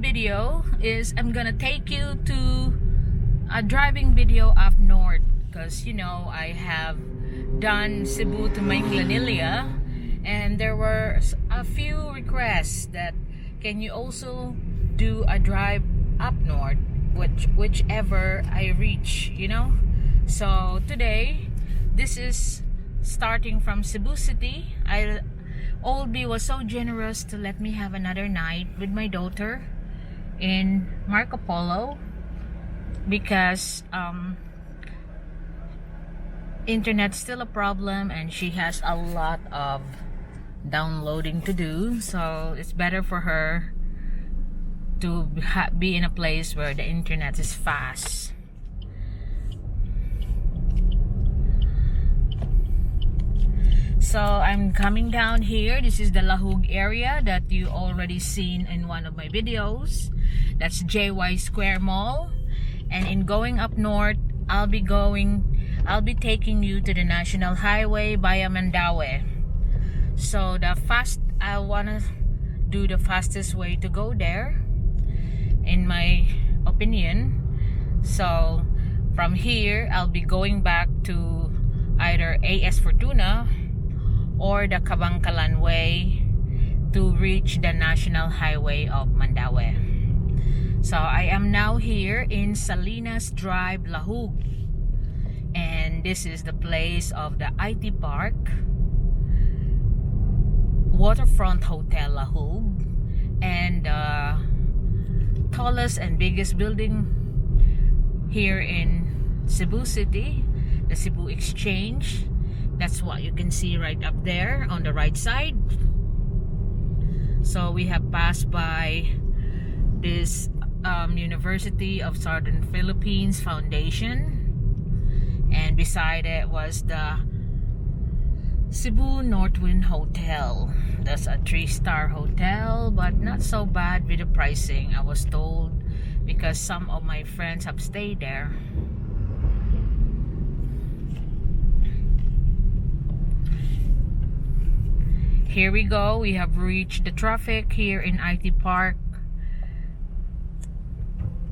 video is I'm gonna take you to a driving video up north, because you know I have done Cebu to Manila, and there were a few requests that can you also do a drive up north, whichever I reach, you know. So today, this is starting from Cebu City. Oldie was so generous to let me have another night with my daughter in Marco Polo, because internet's still a problem and she has a lot of downloading to do, so it's better for her to be in a place where the internet is fast. So I'm coming down here. This is the Lahug area that you already seen in one of my videos. That's JY Square Mall. And in going up north, I'll be taking you to the National Highway via Mandaue. So I wanna do the fastest way to go there, in my opinion. So from here, I'll be going back to either AS Fortuna or the Kabangkalan Way to reach the National Highway of Mandaue. So I am now here in Salinas Drive, Lahug, and this is the place of the IT Park Waterfront Hotel Lahug, and tallest and biggest building here in Cebu City, the Cebu Exchange. That's what you can see right up there on the right side. So we have passed by this University of Southern Philippines Foundation, and beside it was the Cebu Northwind Hotel. That's a 3-star hotel, but not so bad with the pricing, I was told, because some of my friends have stayed there. Here we go. We have reached the traffic here in IT Park,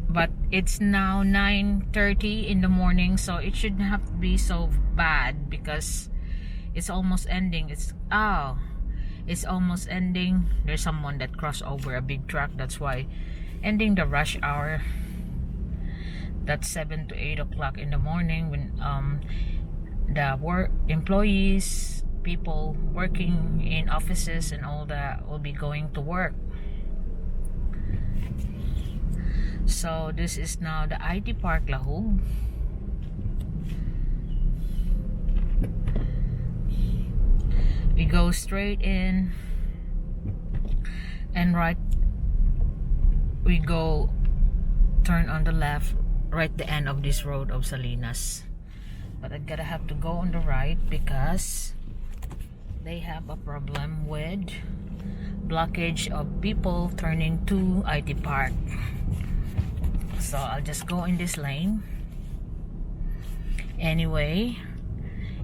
but it's now 9:30 in the morning, so it shouldn't have to be so bad because it's almost ending. It's almost ending. There's someone that crossed over a big truck, that's why ending the rush hour. That's 7 to 8 o'clock in the morning when the employees, people working in offices and all that will be going to work. So this is now the IT Park Lahug. We go straight in, and we go turn on the left right the end of this road of Salinas, but I gotta have to go on the right because they have a problem with blockage of people turning to IT Park. So I'll just go in this lane. Anyway,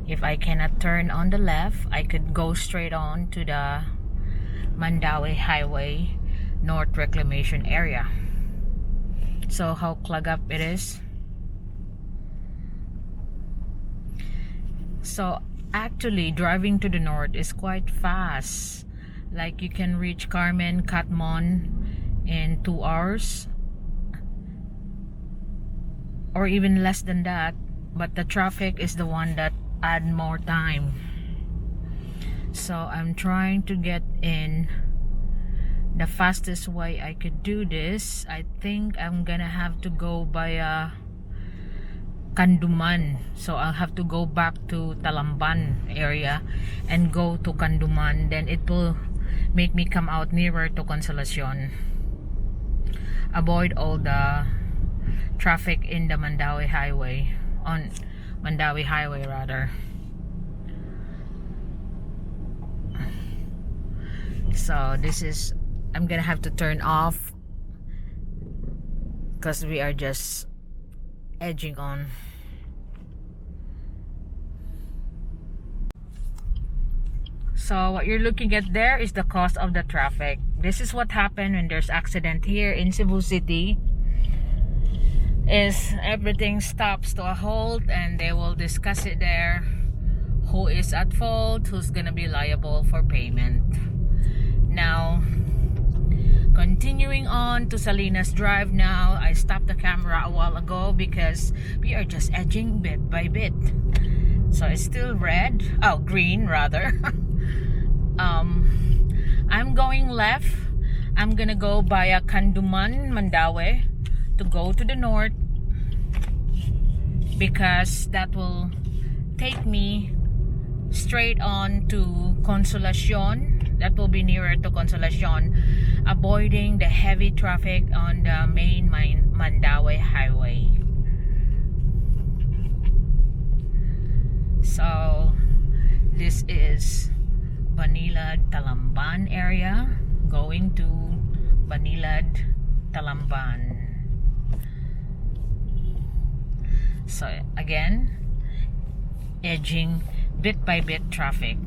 if I cannot turn on the left, I could go straight on to the Mandaue Highway North Reclamation Area. So how clogged up it is. So actually, driving to the north is quite fast. Like you can reach Carmen, Catmon in 2 hours, or even less than that. But the traffic is the one that add more time. So I'm trying to get in the fastest way I could do this. I think I'm gonna have to go via Canduman, so I'll have to go back to Talamban area and go to Canduman, then it will make me come out nearer to Consolacion, avoid all the traffic in the Mandaue Highway, on Mandaue Highway rather. So this is, I'm gonna have to turn off because we are just edging on. So what you're looking at there is the cost of the traffic. This is what happened when there's accident here in Cebu City. Is everything stops to a halt and they will discuss it there. Who is at fault, who's gonna be liable for payment. Now, continuing on to Salinas Drive now. I stopped the camera a while ago because we are just edging bit by bit. So it's still green rather. I'm going left. I'm gonna go via Canduman, Mandaue to go to the north because that will take me straight on to Consolacion. That will be nearer to Consolacion, avoiding the heavy traffic on the main Mandaue highway. So this is Banilad Talamban area, going to Banilad Talamban. So again, edging bit by bit traffic.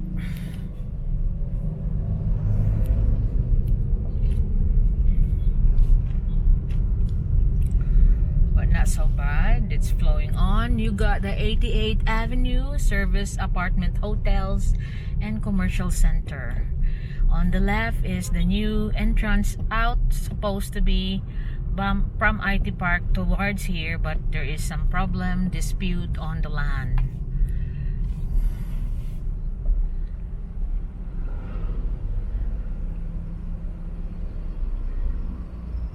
But not so bad, it's flowing on. You got the 88th Avenue, service apartment hotels and commercial center. On the left is the new entrance out, supposed to be from IT Park towards here, but there is some dispute on the land.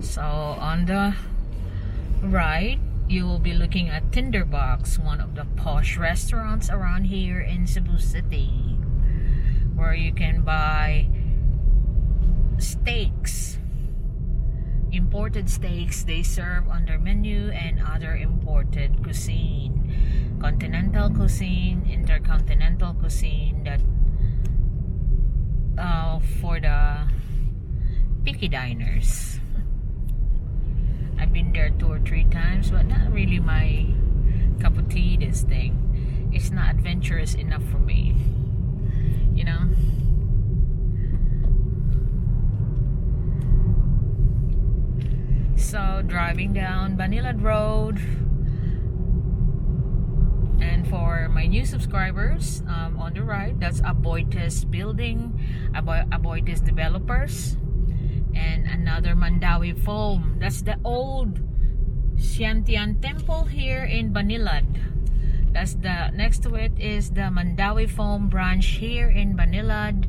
So on the right, you will be looking at Tinderbox, one of the posh restaurants around here in Cebu City, where you can buy steaks, imported steaks they serve on their menu, and other imported cuisine, continental cuisine, intercontinental cuisine, that for the picky diners. I've been there 2 or 3 times, but not really my cup of tea, this thing. It's not adventurous enough for me, you know. So driving down Banilad Road, and for my new subscribers, on the right, that's Aboites building, Aboites developers, and another Mandaue foam. That's the old Xiantian temple here in Banilad. That's the next to it is the Mandaue foam branch here in Banilad,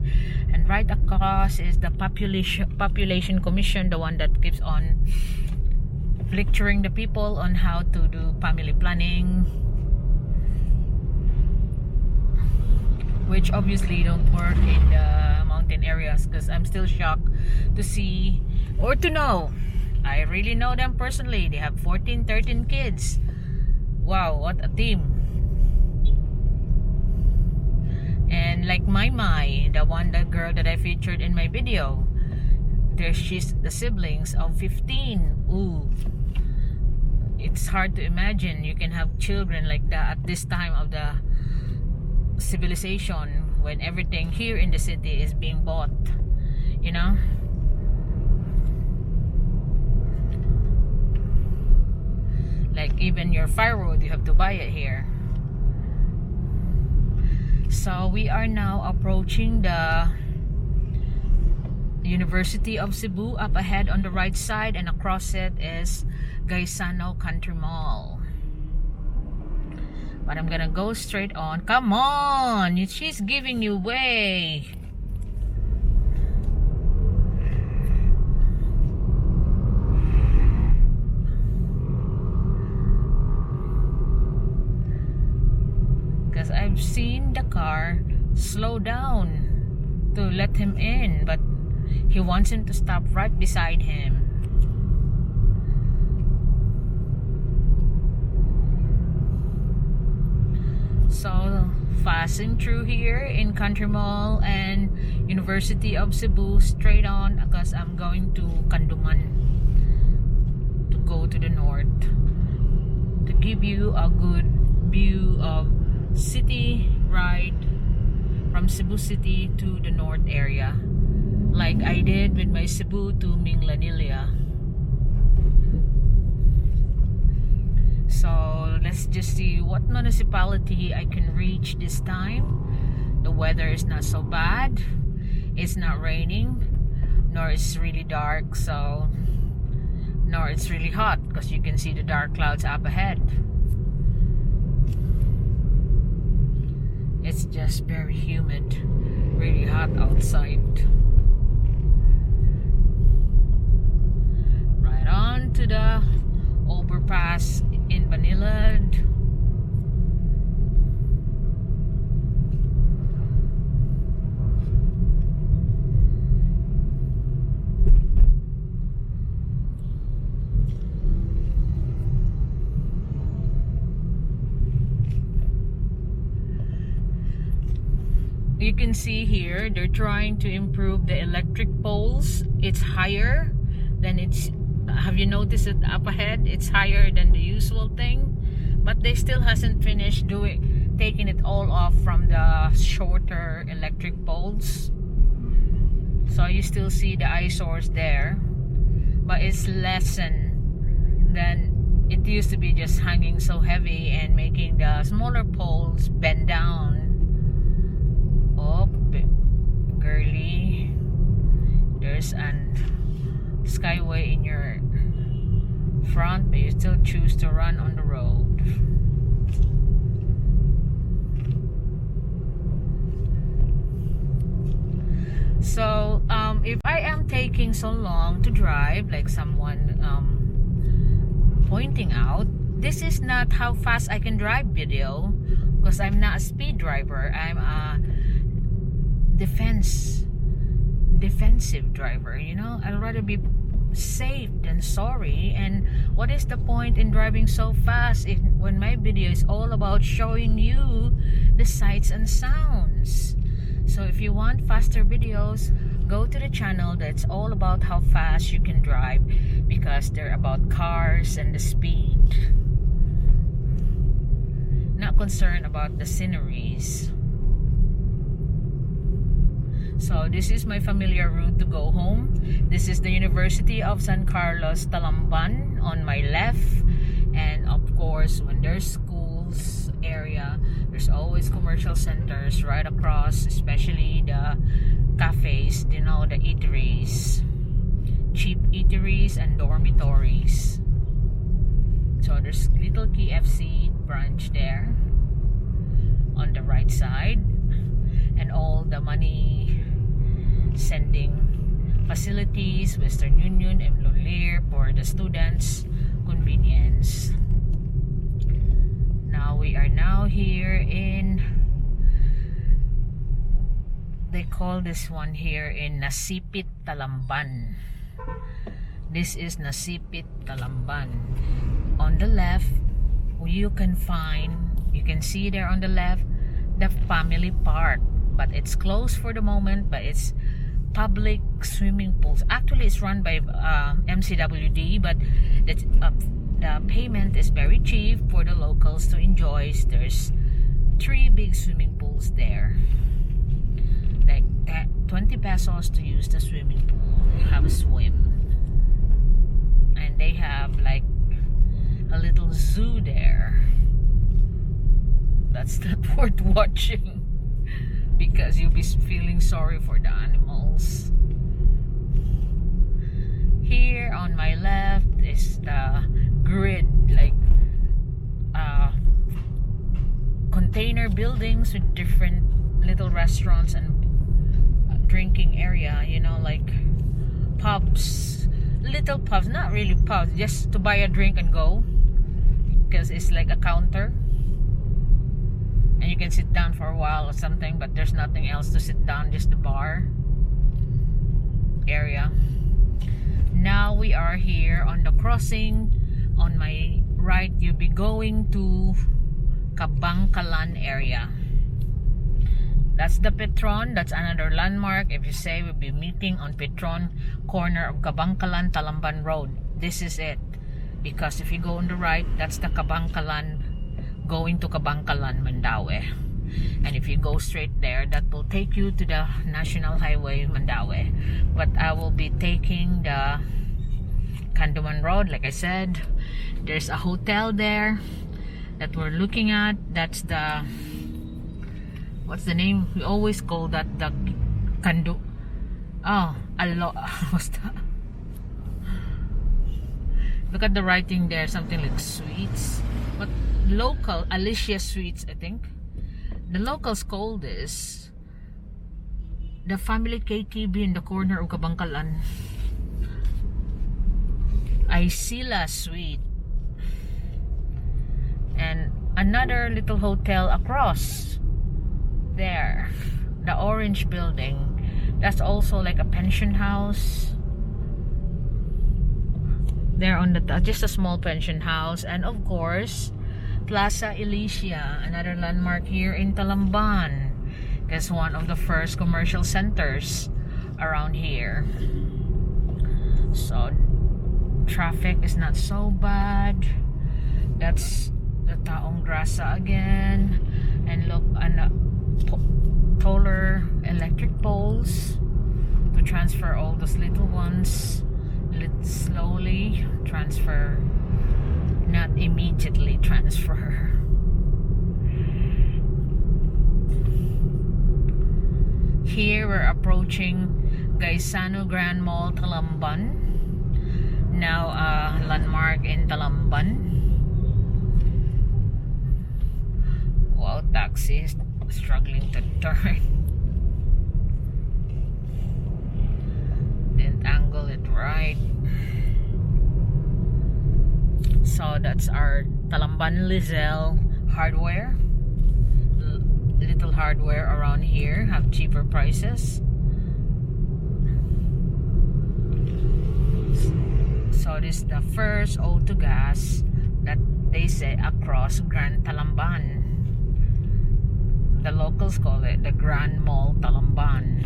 and right across is the population commission, the one that keeps on lecturing the people on how to do family planning, which obviously don't work in the mountain areas, because I'm still shocked to see or to know. I really know them personally. They have 14, 13 kids. Wow, what a team. And like my the girl that I featured in my video, she's the siblings of 15. Ooh, it's hard to imagine you can have children like that at this time of the civilization, when everything here in the city is being bought, you know. Like even your firewood, you have to buy it here. So we are now approaching the University of Cebu up ahead on the right side, and across it is Gaisano Country Mall. But I'm gonna go straight on. Come on, she's giving you way. Because I've seen the car slow down to let him in, but he wants him to stop right beside him. So passing through here in Country Mall and University of Cebu, straight on, because I'm going to Canduman to go to the north, to give you a good view of city ride from Cebu City to the north area like I did with my Cebu to Minglanilla. So let's just see what municipality I can reach this time. The weather is not so bad. It's not raining, nor it's really dark, so nor it's really hot, because you can see the dark clouds up ahead. It's just very humid, really hot outside. Right on to the overpass in Manila. You can see here they're trying to improve the electric poles. It's higher than it's, have you noticed it up ahead? It's higher than the usual thing, but they still hasn't finished taking it all off from the shorter electric poles. So you still see the eyesores there, but it's lessened than it used to be, just hanging so heavy and making the smaller poles bend down. Oh, girly, there's an skyway in your front, but you still choose to run on the road. So if I am taking so long to drive, like someone pointing out, this is not how fast I can drive video, because I'm not a speed driver. I'm a defensive driver, you know. I'd rather be safe than sorry. And what is the point in driving so fast when my video is all about showing you the sights and sounds? So if you want faster videos, go to the channel that's all about how fast you can drive, because they're about cars and the speed, not concerned about the sceneries. So this is my familiar route to go home. This is the University of San Carlos, Talamban on my left. And of course, when there's schools area, there's always commercial centers right across, especially the cafes, you know, the eateries, cheap eateries and dormitories. So there's little KFC branch there on the right side, and all the money sending facilities, Western Union and Lulir for the students' convenience. Now we are now here in, they call this one here in Nasipit, Talamban. This is Nasipit, Talamban. On the left, you can see there on the left the family park, but it's closed for the moment. But it's public swimming pools. Actually, it's run by MCWD, but the payment is very cheap for the locals to enjoy. There's 3 big swimming pools there, like 20 pesos to use the swimming pool, have a swim. And they have like a little zoo there that's not worth watching, because you'll be feeling sorry for the animals. Here on my left is the grid, like container buildings with different little restaurants and drinking area, you know, like pubs, little pubs, not really pubs, just to buy a drink and go, because it's like a counter and you can sit down for a while or something, but there's nothing else to sit down, just the bar area. Now we are here on the crossing. On my right, you'll be going to Kabangkalan area. That's the Petron. That's another landmark. If you say we'll be meeting on Petron, corner of Kabangkalan Talamban Road, this is it. Because if you go on the right, that's the Kabangkalan, going to Kabangkalan, Mandaue. And if if you go straight there, that will take you to the National Highway Mandaue. But I will be taking the Canduman Road. Like I said, there's a hotel there that we're looking at. That's the, what's the name? We always call that the what's that? Look at the writing there, something like sweets. But local, Alicia Sweets, I think. The locals call this the family KTV in the corner of Kabangkalan. Isila Sweet. And another little hotel across there, the orange building, that's also like a pension house there on the just a small pension house. And of course Plaza Elysia, another landmark here in Talamban. It's one of the first commercial centers around here, so traffic is not so bad. That's the Taong Grasa again. And look, taller electric poles to transfer all those little ones. Let's slowly transfer, not immediately transfer. Here we're approaching Gaisano Grand Mall Talamban, now a landmark in Talamban. Wow, taxi is struggling to turn. Didn't angle it right. So that's our Talamban Lizelle hardware. Little hardware around here have cheaper prices. So this is the first O2 gas that they say across Grand Talamban. The locals call it the Grand Mall Talamban.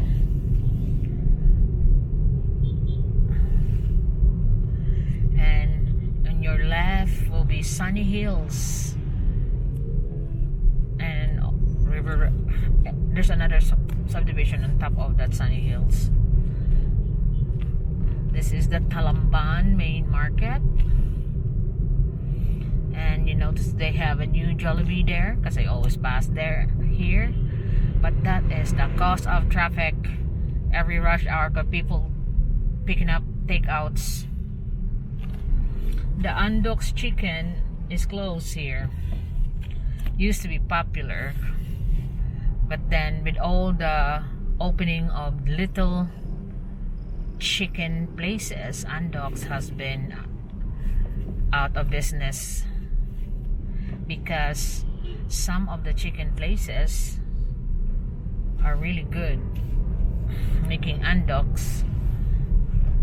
And on your left will be Sunny Hills and River. There's another subdivision on top of that Sunny Hills. This is the Talamban main market. And you notice they have a new Jollibee there, because I always pass there here. But that is the cause of traffic every rush hour, because people picking up takeouts. The Andox chicken is closed here. Used to be popular, but then with all the opening of little chicken places, Andox has been out of business, because some of the chicken places are really good, making Andox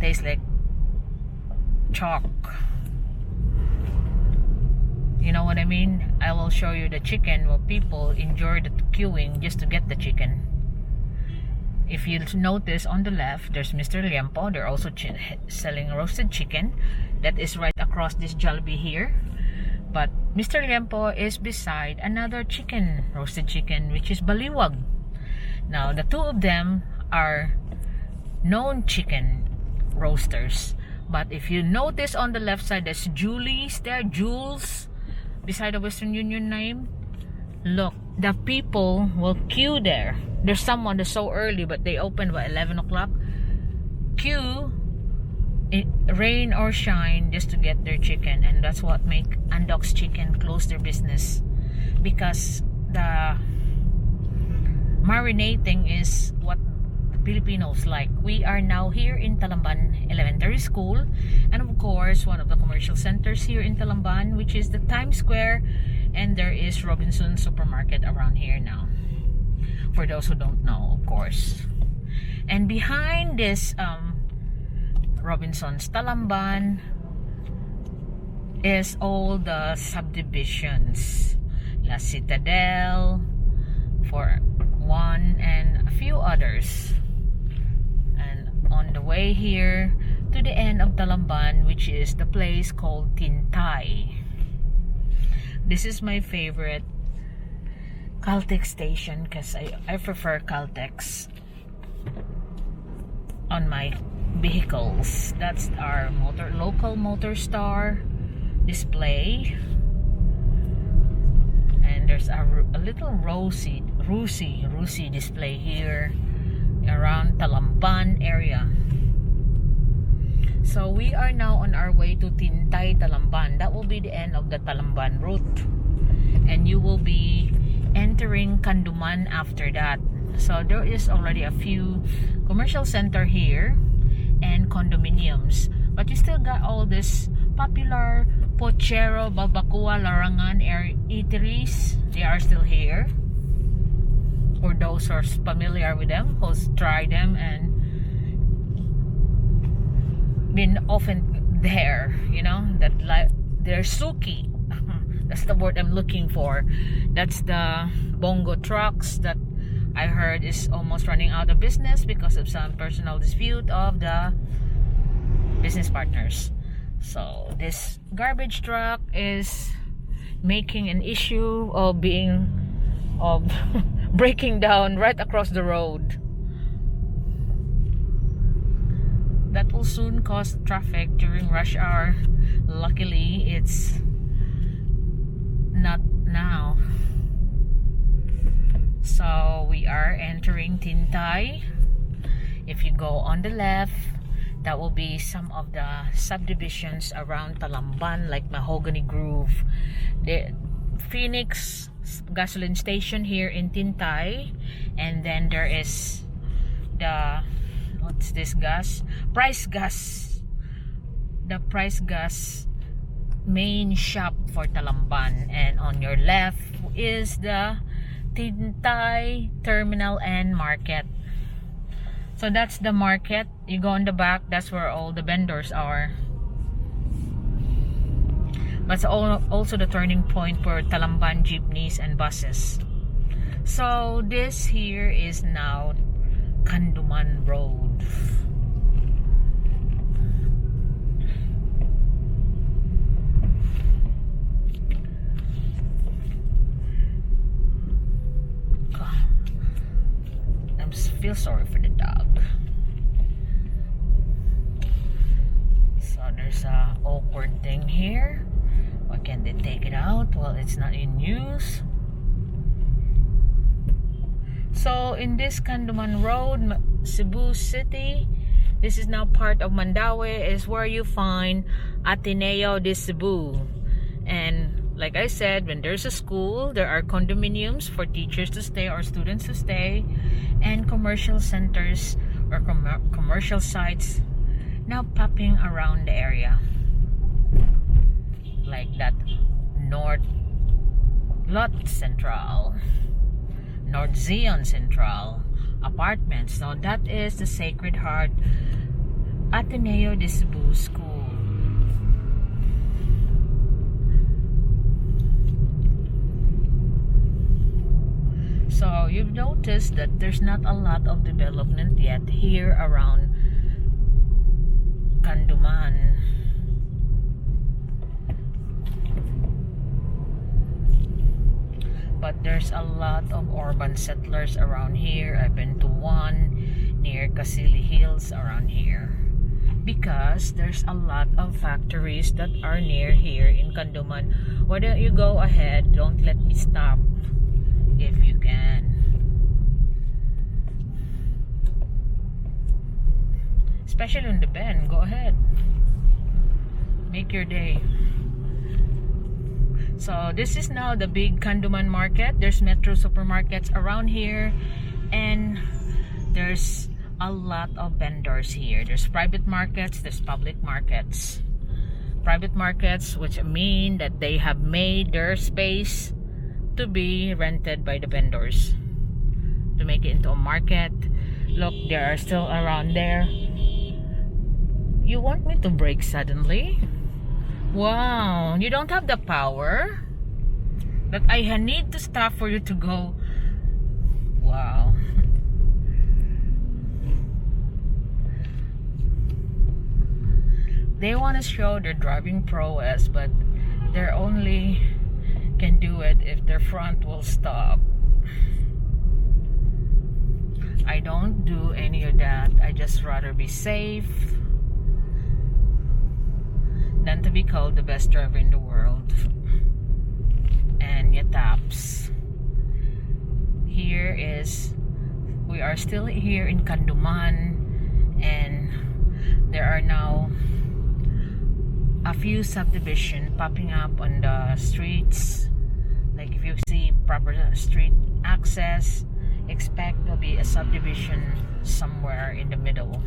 taste like chalk. You know what I mean? I will show you the chicken where people enjoy the queuing just to get the chicken. If you notice on the left, there's Mr. Liempo. They're also selling roasted chicken. That is right across this Jollibee here. But Mr. Liempo is beside another chicken, roasted chicken, which is Baliwag. Now, the two of them are known chicken roasters. But if you notice on the left side, there's Julie's there, Jules, beside the Western Union name. Look, the people will queue there. There's someone that's so early, but they open by 11 o'clock. Queue, rain or shine, just to get their chicken. And that's what make Andox Chicken close their business, because the marinating is what the Filipinos like. We are now here in Talamban Elementary School, and of course one of the commercial centers here in Talamban, which is the Times Square, and there is Robinson Supermarket around here now, for those who don't know, of course. And behind this Robinson's Talamban is all the subdivisions, La Citadel for one, and a few others. And on the way here to the end of Talamban, which is the place called Tintay. This is my favorite Caltex station because I prefer Caltex on my vehicles. That's our local motor star display. And there's a little rosy display here around Talamban area. So we are now on our way to Tintay, Talamban. That will be the end of the Talamban route, and you will be entering Canduman after that. So there is already a few commercial center here and condominiums, but you still got all this popular pochero, barbacoa, larangan eateries. They are still here for those who are familiar with them, who's tried them and been often there, you know, that like they're suki. That's the word I'm looking for. That's the bongo trucks that I heard is almost running out of business because of some personal dispute of the business partners. So this garbage truck is making an issue of breaking down right across the road. That will soon cause traffic during rush hour. Luckily, it's not now. So we are entering Tintay. If you go on the left, that will be some of the subdivisions around Talamban, like Mahogany Grove, the Phoenix gasoline station here in Tintay, and then there is the what's this gas? Price Gas. The Price Gas main shop for Talamban, and on your left is the Tintay Terminal and Market. So that's the market. You go in the back, that's where all the vendors are. But it's also the turning point for Talamban jeepneys and buses. So this here is now Canduman Road. I feel sorry for the dog. So there's a awkward thing here. Why can't they take it out? Well, it's not in use. So in this Canduman Road, Cebu City, this is now part of Mandaue, is where you find Ateneo de Cebu. And like I said, when there's a school, there are condominiums for teachers to stay or students to stay, and commercial centers or commercial sites now popping around the area, like that North Lot Central, North Zion Central apartments. So that is the Sacred Heart Ateneo de Cebu School. So you've noticed that there's not a lot of development yet here around Canduman. But there's a lot of urban settlers around here. I've been to one near Casili Hills around here, because there's a lot of factories that are near here in Canduman. Why don't you go ahead? Don't let me stop if you can. Especially on the bend, go ahead. Make your day. So this is now the big Canduman market. There's Metro supermarkets around here, and there's a lot of vendors here. There's private markets, there's public markets. Private markets, which mean that they have made their space to be rented by the vendors to make it into a market. Look, they are still around there. You want me to brake suddenly? Wow, you don't have the power, but I need to stop for you to go. Wow. They want to show their driving prowess, but they're only can do it if their front will stop. that I just rather be safe than to be called the best driver in the world. And yataps. We are still here in Canduman, and there are now a few subdivisions popping up on the streets. Like if you see proper street access, expect there'll be a subdivision somewhere in the middle.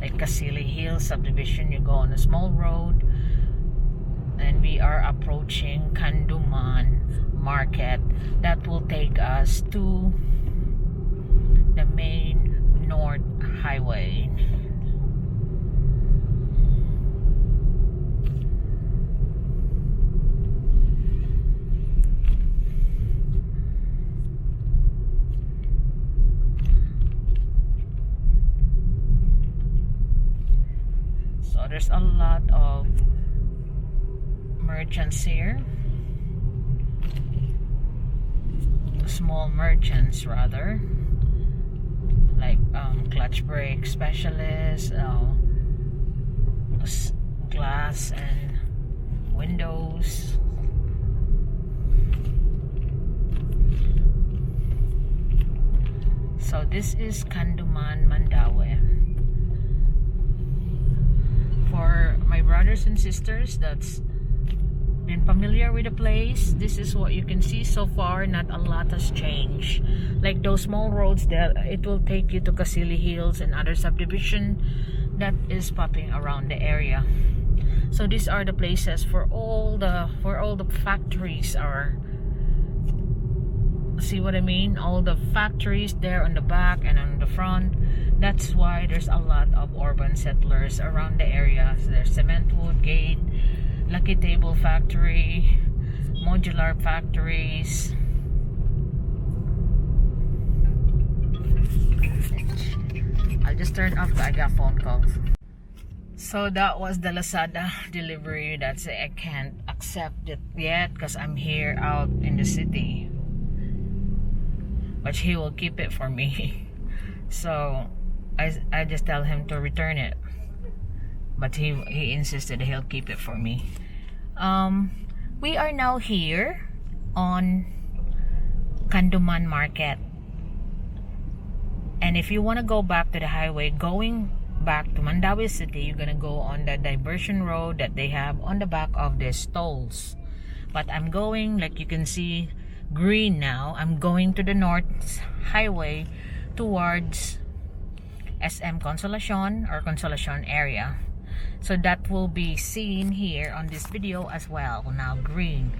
Like Casili Hill subdivision, you go on a small road, and we are approaching Canduman market that will take us to the main north highway. So there's a lot of merchants here, small merchants rather, like clutch brake specialists, glass and windows. So this is Canduman, Mandaue. For my brothers and sisters that's been familiar with the place, this is what you can see so far. Not a lot has changed. Like those small roads that it will take you to Casili Hills and other subdivision that is popping around the area. So these are the places where all the factories are. See what I mean? All the factories there on the back and on the front. That's why there's a lot of urban settlers around the area. So there's cement wood gate, Lucky Table Factory, modular factories. I'll just turn off. I got phone calls. So that was the Lazada delivery. That's it. I can't accept it yet because I'm here out in the city. But he will keep it for me. So I just tell him to return it. But he insisted he'll keep it for me. We are now here on Canduman Market. And if you want to go back to the highway, going back to Mandaue City, you're gonna go on the diversion road that they have on the back of the stalls. But I'm going, like you can see, green now. I'm going to the north highway towards SM Consolacion or Consolacion area. So that will be seen here on this video as well. Now green.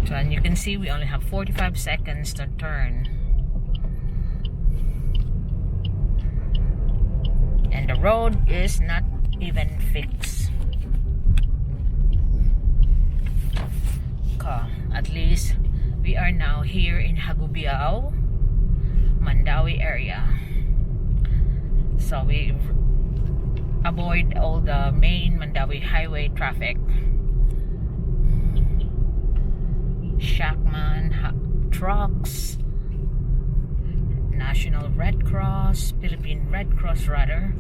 So and you can see we only have 45 seconds to turn. And the road is not even fixed. At least we are now here in Hagubiao, Mandaue area. So we avoid all the main Mandaue highway traffic. Catmon trucks, National Red Cross, Philippine Red Cross rather.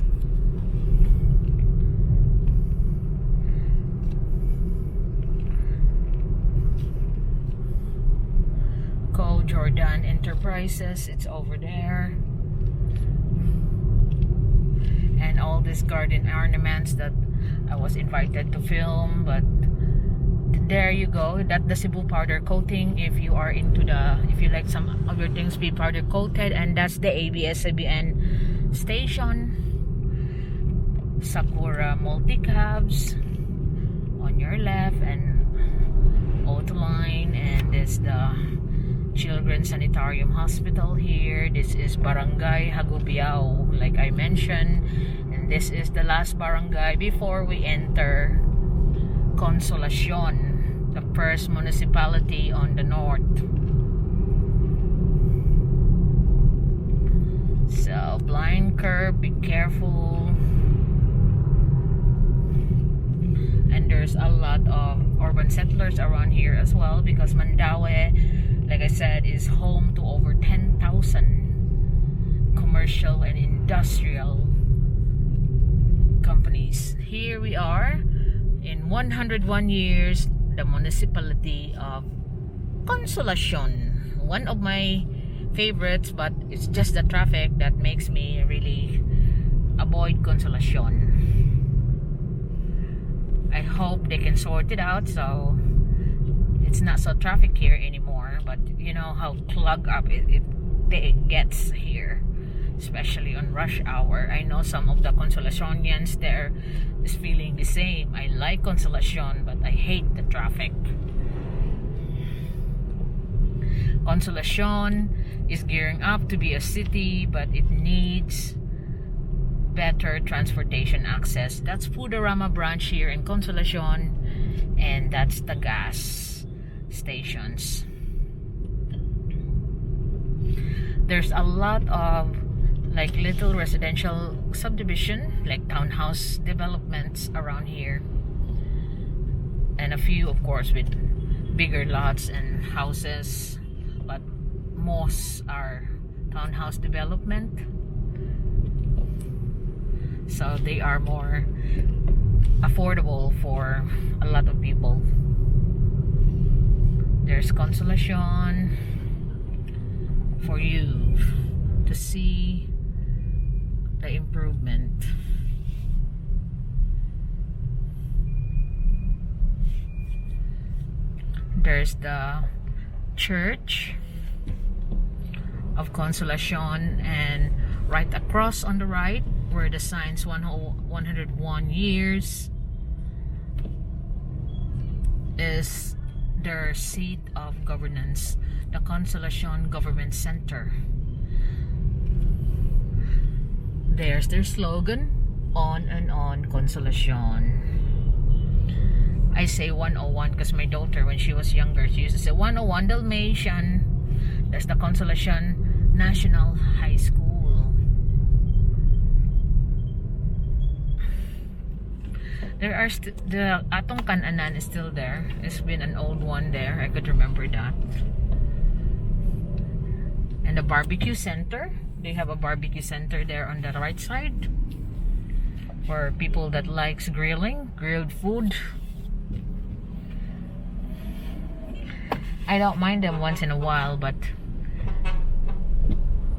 Jordan Enterprises, it's over there. And all these garden ornaments that I was invited to film, but there you go. That's the Cebu powder coating. If you are into if you like some other things be powder coated, and that's the ABS-CBN station. Sakura multi-cabs on your left, and Outline, and this the Children's Sanitarium Hospital here. This is Barangay Hagubiao, like I mentioned, and this is the last barangay before we enter Consolacion, the first municipality on the north. So blind curve, be careful. And there's a lot of urban settlers around here as well, because Mandaue, like I said is home to over 10,000 commercial and industrial companies. Here we are in 101 years, the municipality of Consolacion. One of my favorites, but it's just the traffic that makes me really avoid Consolacion. I hope they can sort it out so it's not so traffic here anymore, but you know how clogged up it gets here, especially on rush hour. I know some of the Consolacionians there is feeling the same. I like Consolacion, but I hate the traffic. Consolacion is gearing up to be a city, but it needs better transportation access. That's Foodarama branch here in Consolacion, and that's the gas stations. There's a lot of like little residential subdivision, like townhouse developments around here, and a few of course with bigger lots and houses, but most are townhouse development, so they are more affordable for a lot of people. There's Consolacion for you to see the improvement. There's the church of Consolacion, and right across on the right where the signs 101 years is their seat of governance, the Consolacion Government Center. There's their slogan, on and on Consolacion. I say 101 because my daughter, when she was younger, she used to say 101 Dalmatian. There's the Consolacion National High School. There are the Atong Kananan is still there. It's been an old one there. I could remember that. And the barbecue center. They have a barbecue center there on the right side for people that likes grilled food. I don't mind them once in a while, but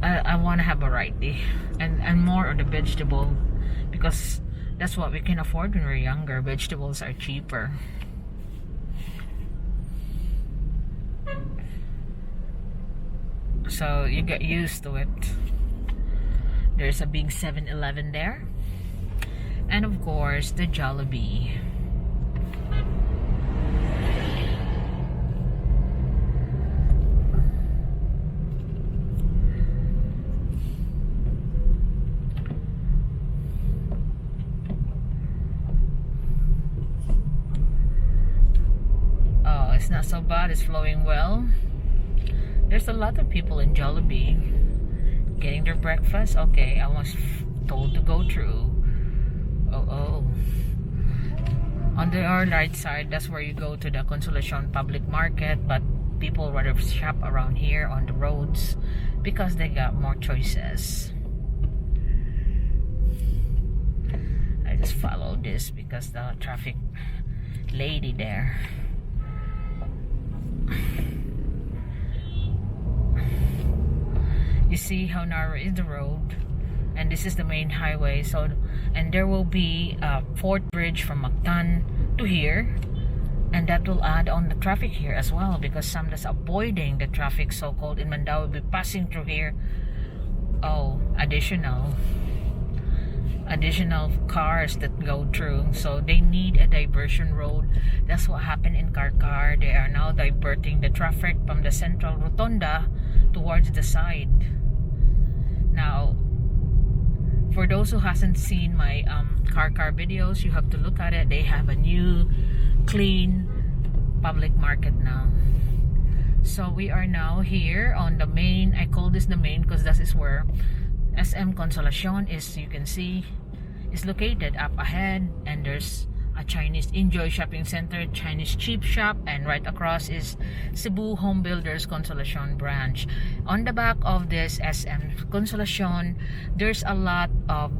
I want to have variety and more of the vegetable, because that's what we can afford when we're younger. Vegetables are cheaper. So you get used to it. There's a big 7-Eleven there. And of course, the Jollibee. Oh, it's not so bad. It's flowing well. There's a lot of people in Jollibee getting their breakfast. Okay, I was told to go through. Oh. On the right side, that's where you go to the Consolacion Public Market, but people rather shop around here on the roads because they got more choices. I just follow this because the traffic lady there. You see how narrow is the road, and this is the main highway. So, and there will be a fourth bridge from Mactan to here, and that will add on the traffic here as well, because some that's avoiding the traffic so-called in Mandaue will be passing through here. Oh, additional cars that go through, so they need a diversion road. That's what happened in Karkar. They are now diverting the traffic from the central rotunda towards the side. Now, for those who hasn't seen my Karkar videos, you have to look at it. They have a new clean public market now. So we are now here on the main, I call this the main because that is where SM Consolacion is. You can see it's located up ahead, and there's a Chinese Enjoy Shopping Center, Chinese Cheap Shop, and right across is Cebu Home Builders Consolacion branch. On the back of this SM Consolacion, there's a lot of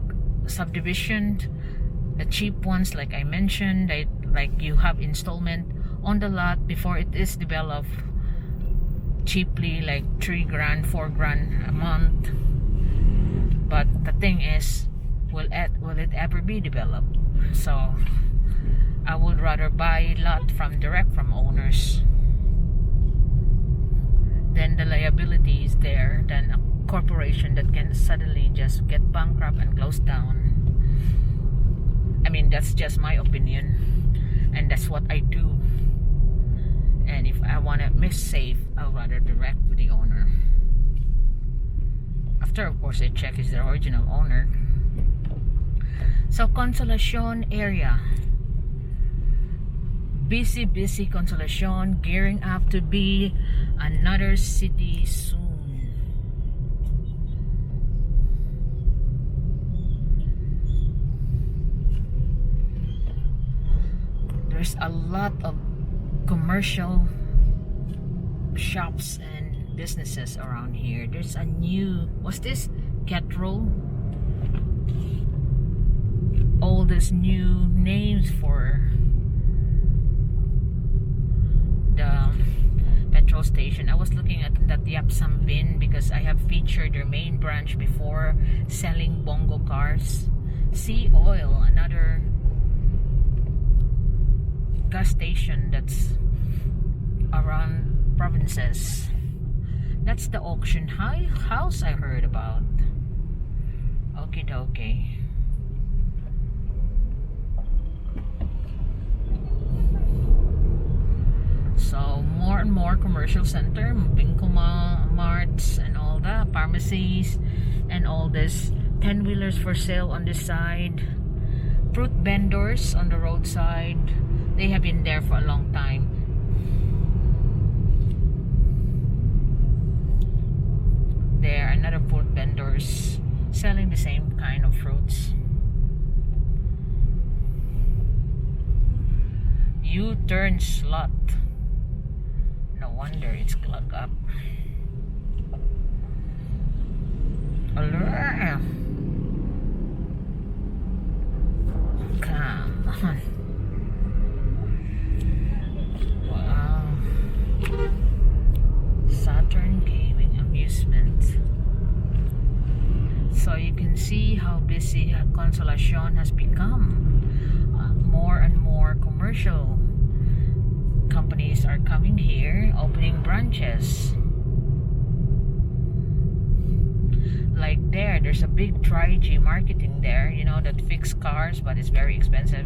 subdivision, the cheap ones like I mentioned, like you have installment on the lot before it is developed cheaply, like 3 grand, 4 grand a month. But the thing is, will it ever be developed? So I would rather buy lot direct from owners. Then the liability is there than a corporation that can suddenly just get bankrupt and close down. I mean, that's just my opinion, and that's what I do. And if I want to miss safe, I'll rather direct with the owner. After, of course, I check is the original owner. So Consolacion area, busy Consolacion, gearing up to be another city soon. There's a lot of commercial shops and businesses around here. There's a new, what's this? Catrol. All these new names for the petrol station. I was looking at that Yapsam Bin because I have featured their main branch before, selling bongo cars. Sea Oil, another gas station that's around provinces. That's the auction house I heard about. Okay. So more and more commercial center, Bingkuma marts and all that, pharmacies and all this 10-wheelers for sale on this side, fruit vendors on the roadside. They have been there for a long time. There are another fruit vendors selling the same kind of fruits. U-turn slot. No wonder it's clogged up. Allure. Come on. Wow. Saturn Gaming Amusement. So you can see how busy Consolacion has become. More and more commercial companies are coming here, opening branches. Like there's a big Tri-G marketing there, you know, that fix cars, but it's very expensive.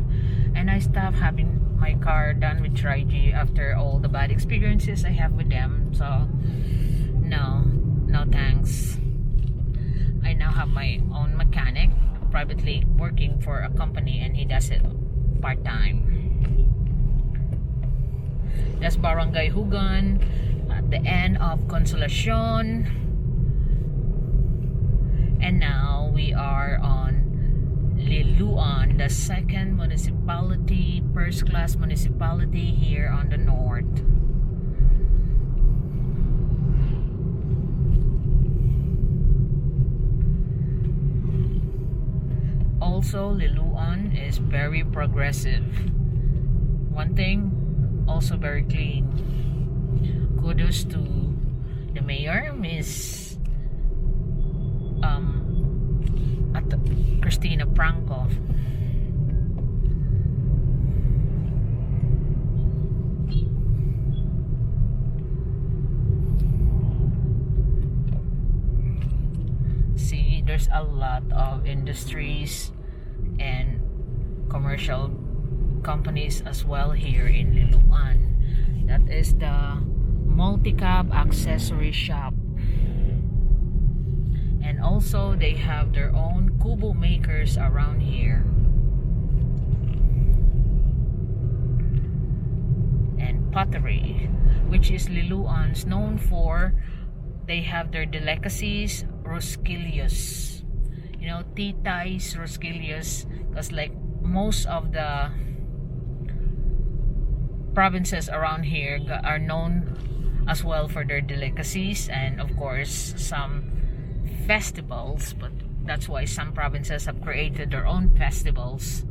And I stopped having my car done with Tri-G after all the bad experiences I have with them. So no thanks. I now have my own mechanic, privately working for a company, and he does it part-time. That's Barangay Hugan at the end of Consolacion. And now we are on Liloan, the second municipality, first-class municipality here on the north. Also, Liloan is very progressive. One thing, also very clean. Kudos to the mayor, Miss Christina Franco. See, there's a lot of industries and commercial companies as well here in Liloan. That is the multi-cab accessory shop. And also they have their own kubo makers around here. And pottery, which is Liloan's known for. They have their delicacies, rosquillos. You know, titay's rosquillos, because like most of the provinces around here are known as well for their delicacies and of course some festivals, but that's why some provinces have created their own festivals.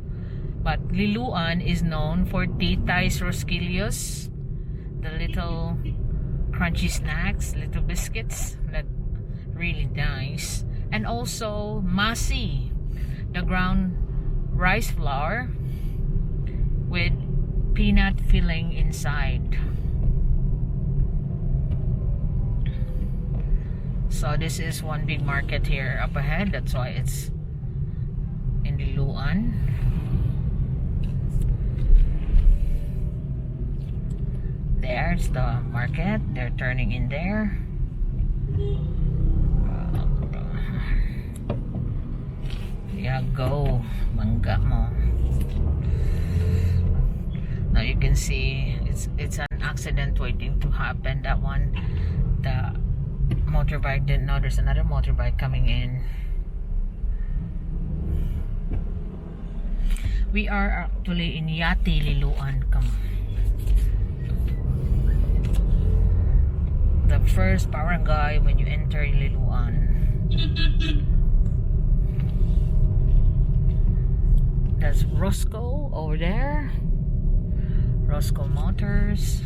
But Liloan is known for titay rosquillos, the little crunchy snacks, little biscuits that really nice, and also masi, the ground rice flour with peanut filling inside. So this is one big market here up ahead, that's why it's in Liloan. There's the market, they're turning in there. Yeah, go mangga mo. Now you can see it's an accident waiting to happen. That one, the motorbike didn't know there's another motorbike coming in. We are actually in Yati, Liloan. The first barangay when you enter Liloan. That's Roscoe over there. Roscoe Motors.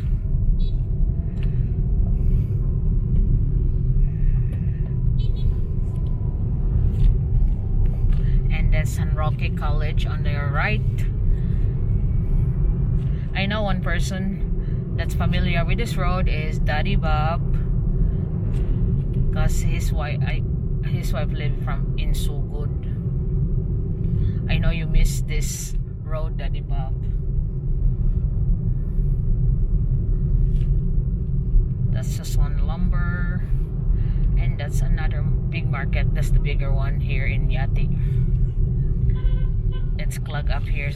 And that's San Roque College on their right. I know one person that's familiar with this road is Daddy Bob, because his wife lived in Sugod. I know you missed this road, Daddy Bob. That's just one lumber, and that's another big market. That's the bigger one here in Yati. It's clogged up here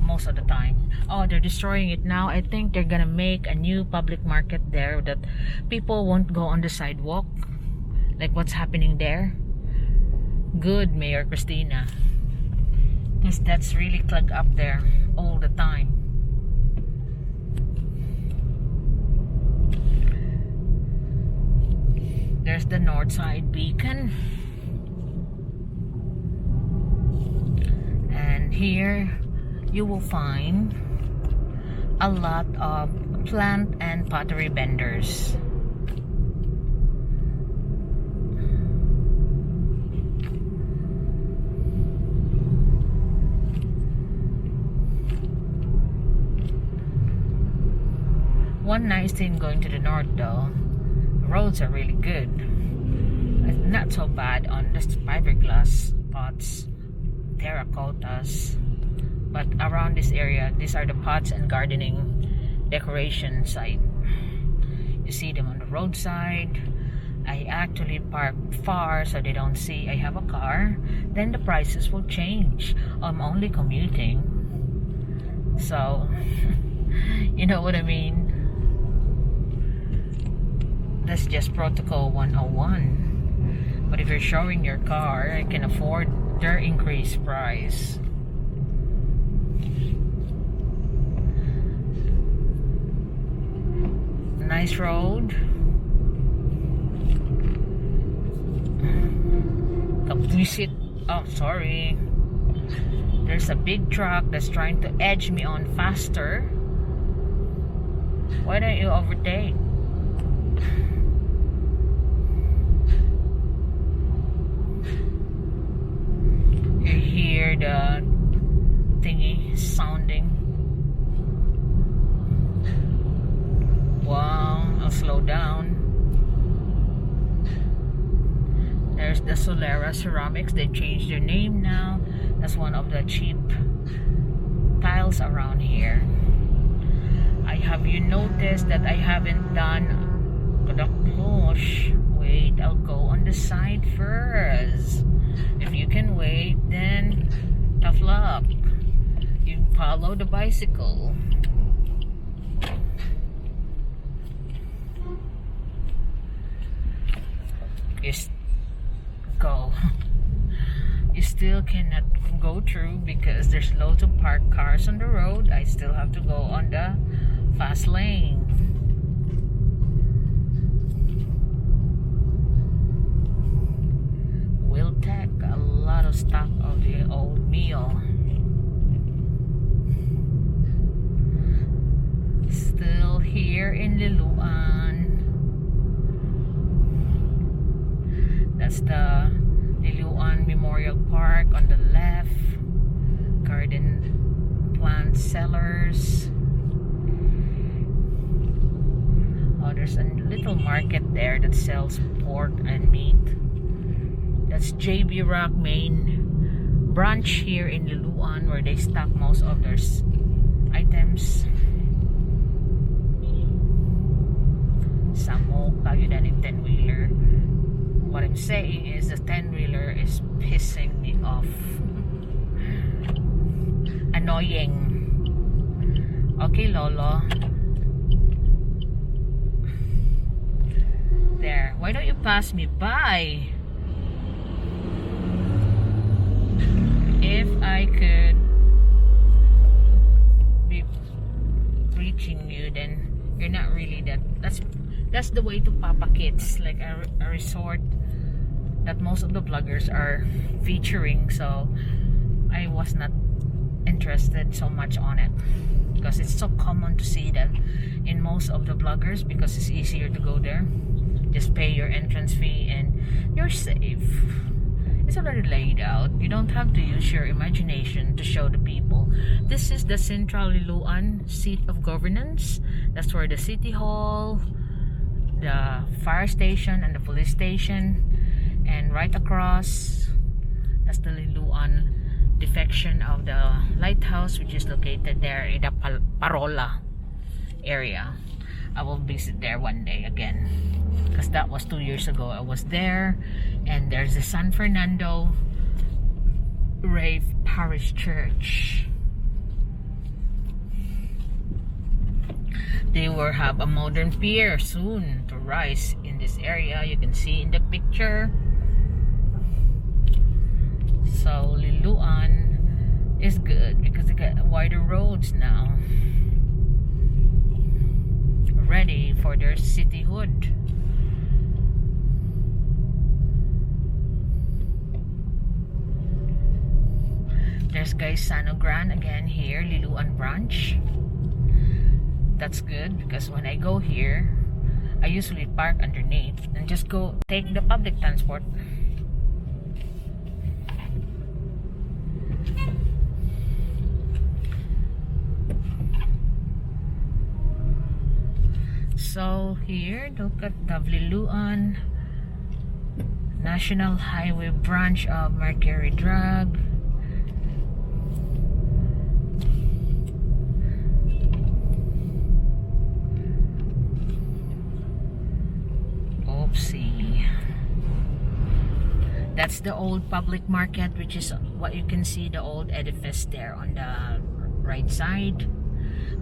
most of the time. Oh, they're destroying it now. I think they're gonna make a new public market there that people won't go on the sidewalk, like what's happening there. Good, Mayor Christina, because that's really clogged up there all the time. There's the north side beacon, and here you will find a lot of plant and pottery vendors. One nice thing going to the north though, roads are really good. Not so bad on the fiberglass pots, terracottas, but around this area, these are the pots and gardening decoration site. You see them on the roadside. I actually park far so they don't see I have a car. Then the prices will change. I'm only commuting, so you know what I mean. That's just protocol 101. But if you're showing your car, I can afford their increased price. Nice road. Kapwisit. Oh, sorry. There's a big truck that's trying to edge me on faster. Why don't you overtake? You hear the thingy sounding. Wow, I'll slow down. There's the Solera Ceramics. They changed their name now. That's one of the cheap tiles around here. Have you noticed that I haven't done Kadaklosh? Wait, I'll go on the side first. If you can wait, then tough luck. You follow the bicycle. Just go. You still cannot go through because there's loads of parked cars on the road. I still have to go on the Fast lane. Will take a lot of stock of the old meal. Still here in Liloan. That's the Liloan Memorial Park on the left. Garden plant sellers. Oh, there's a little market there that sells pork and meat. That's JB Rock main branch here in Liloan, where they stock most of their items. Samok, tayo na ng 10-wheeler. What I'm saying is the 10-wheeler is pissing me off. Annoying. Okay, Lolo. There. Why don't you pass me by? If I could be reaching you, then you're not really that. That's the way to Papa Kids, like a resort that most of the vloggers are featuring. So I was not interested so much on it because it's so common to see them in most of the vloggers, because it's easier to go there. Just pay your entrance fee and you're safe. It's already laid out. You don't have to use your imagination to show the people. This is the Central Liloan seat of governance. That's where the city hall, the fire station, and the police station, and right across, that's the Liloan defection of the lighthouse, which is located there in the Parola area. I will visit there one day again, because that was 2 years ago. I was there. And there's the San Fernando Rave Parish Church. They will have a modern pier soon to rise in this area. You can see in the picture. So Liloan is good because they got wider roads now, ready for their cityhood. There's guys Sano Gran again here, Liloan branch. That's good because when I go here, I usually park underneath and just go take the public transport. So here, look at the Liloan National Highway branch of Mercury Drug. Oopsie. That's the old public market, which is what you can see, the old edifice there on the right side.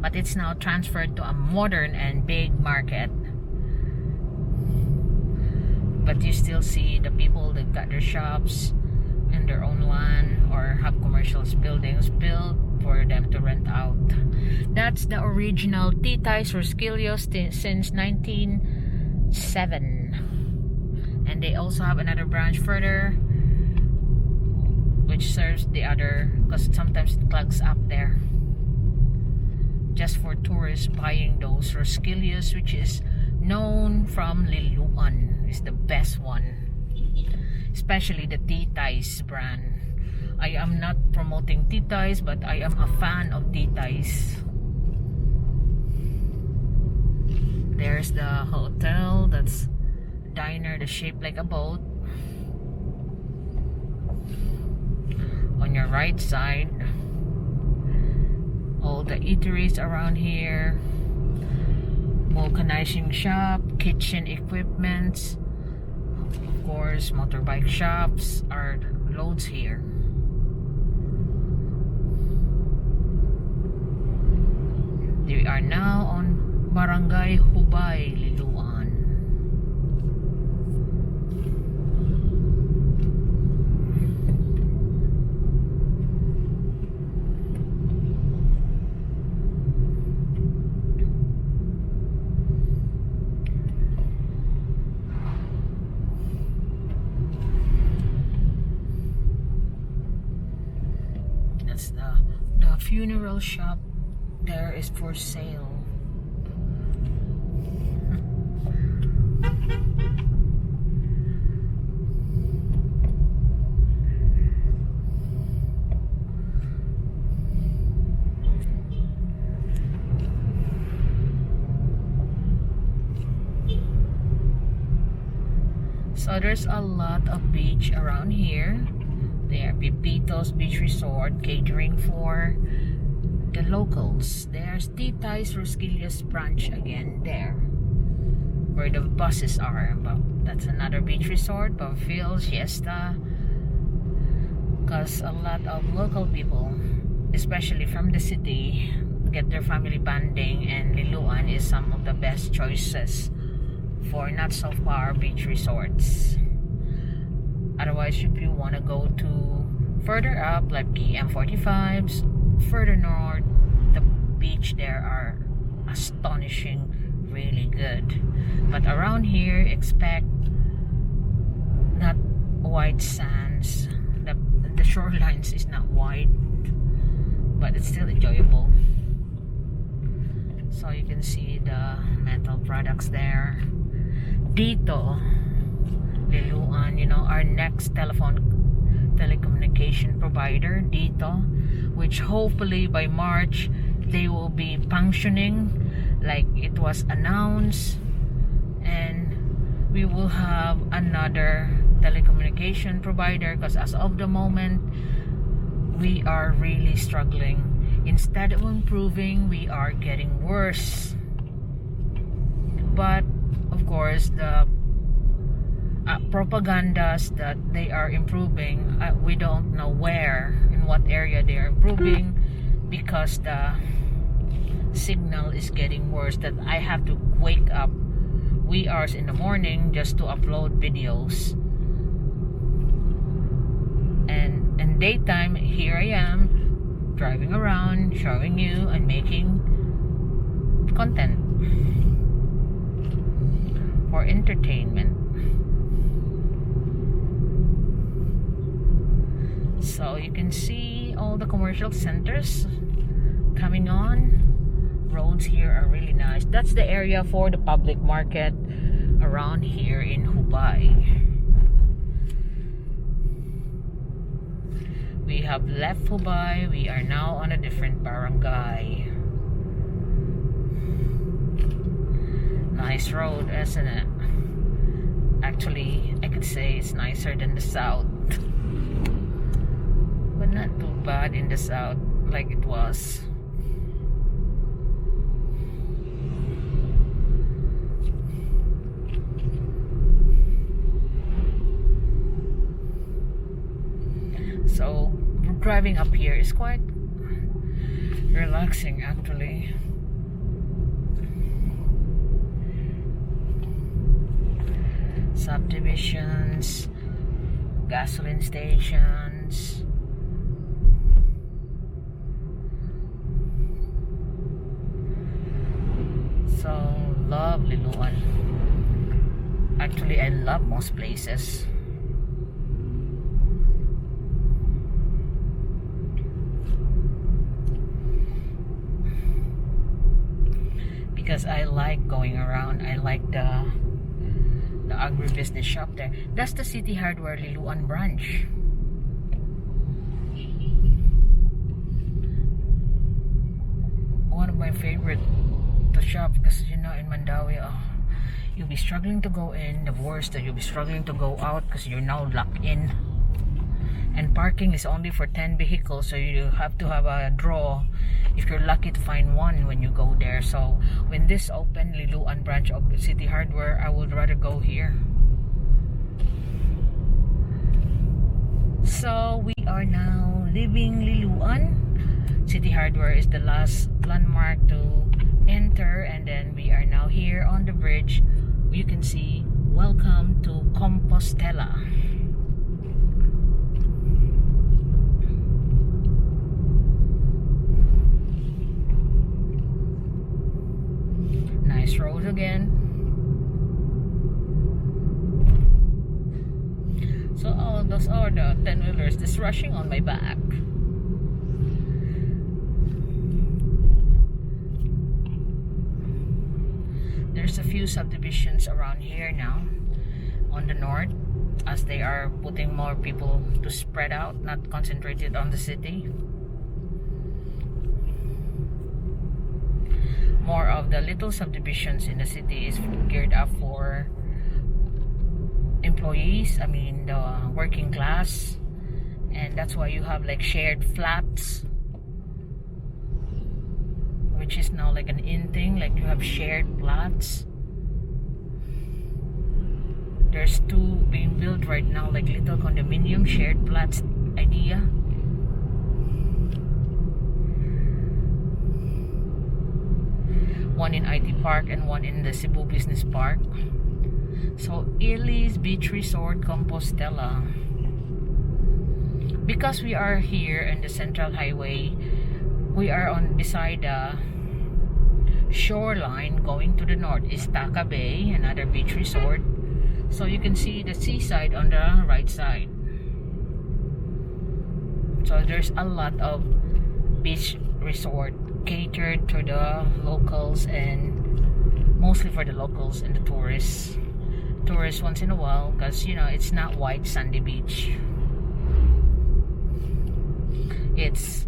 But it's now transferred to a modern and big market. But you still see the people that got their shops in their own land or have commercial buildings built for them to rent out. That's the original Titay's or Skilios since 1907. And they also have another branch further, which serves the other, because sometimes it plugs up there. Just for tourists buying those Rosquillos, which is known from Liloan, is the best one, especially the Titay's brand. I am not promoting Titay's, but I am a fan of Titay's. There's the hotel, that's diner that's shaped like a boat. On your right side, all the eateries around here, vulcanizing shop, kitchen equipments, of course motorbike shops are loads here. We are now on Barangay Hubay, Liloan. funeral shop there is for sale. So there's a lot of beach around here. There, Pepito's Beach Resort, catering for the locals. There's Titay's Rosquillas branch again there, where the buses are. But that's another beach resort, Pavil, Siesta. Because a lot of local people, especially from the city, get their family bonding, and Liloan is some of the best choices for not so far beach resorts. Otherwise, if you want to go to further up, like PM45s, further north, the beach there are astonishing, really good. But around here, expect not white sands. The shorelines is not wide, but it's still enjoyable. So you can see the metal products there. Dito, Liloan, you know, our next telecommunication provider, Dito, which hopefully by March they will be functioning like it was announced, and we will have another telecommunication provider, because as of the moment we are really struggling. Instead of improving, we are getting worse. But of course, the propagandas that they are improving, we don't know where, in what area they are improving, because the signal is getting worse, that I have to wake up wee hours in the morning just to upload videos. And in daytime, here I am driving around, showing you and making content for entertainment. So you can see all the commercial centers coming on. Roads here are really nice. That's the area for the public market around here in Hubay. We have left Hubay. We are now on a different barangay. Nice road, isn't it? Actually, I could say it's nicer than the south, but not too bad in the south like it was. So driving up here is quite relaxing, actually. Subdivisions, gasoline stations. So love Liloan. Actually, I love most places. Because I like going around. I like the agribusiness shop there. That's the City Hardware Liloan branch. One of my favorite to shop, because you know in Mandaue, you'll be struggling to go in. The worst that you'll be struggling to go out because you're now locked in. And parking is only for 10 vehicles, so you have to have a draw if you're lucky to find one when you go there. So when this open, Liloan branch of City Hardware, I would rather go here. So we are now leaving Liloan. City Hardware is the last landmark to enter, and then we are now here on the bridge. You can see welcome to Compostela. Nice road again. So those are the 10-wheelers just rushing on my back. few subdivisions around here now on the north, as they are putting more people to spread out, not concentrated on the city. More of the little subdivisions in the city is geared up for employees, I mean the working class, and that's why you have like shared flats, which is now like an in thing. Like you have shared flats. There's two being built right now, like little condominium shared flats idea. One in IT Park and one in the Cebu Business Park. So Ili's Beach Resort, Compostela. Because we are here in the Central Highway, we are on beside the shoreline. Going to the north is Taka Bay, another beach resort. So you can see the seaside on the right side. So there's a lot of beach resort catered to the locals, and mostly for the locals and the tourists. Tourists once in a while, because you know it's not white sandy beach. It's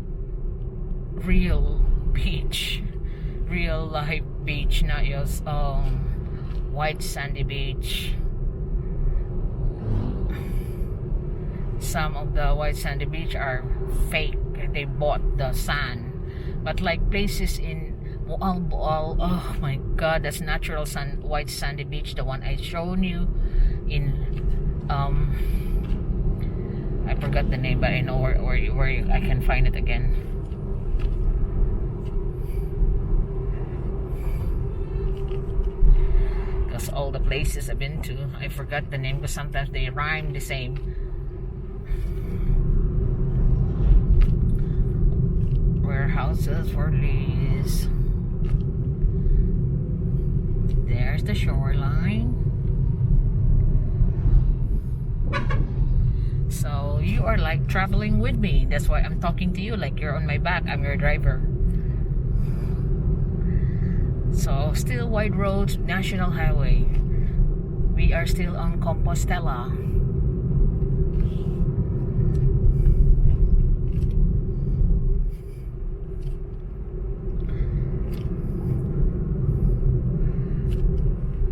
real beach, real life beach, not just white sandy beach. Some of the white sandy beach are fake, they bought the sand. But like places in Boal, oh my god, that's natural white sandy beach, the one I shown you in I forgot the name, but I know where I can find it again. Because all the places I've been to, I forgot the name, because sometimes they rhyme the same. Warehouses for lease. There's the shoreline. So you are like traveling with me. That's why I'm talking to you like you're on my back. I'm your driver. So still wide roads, national highway. We are still on Compostela.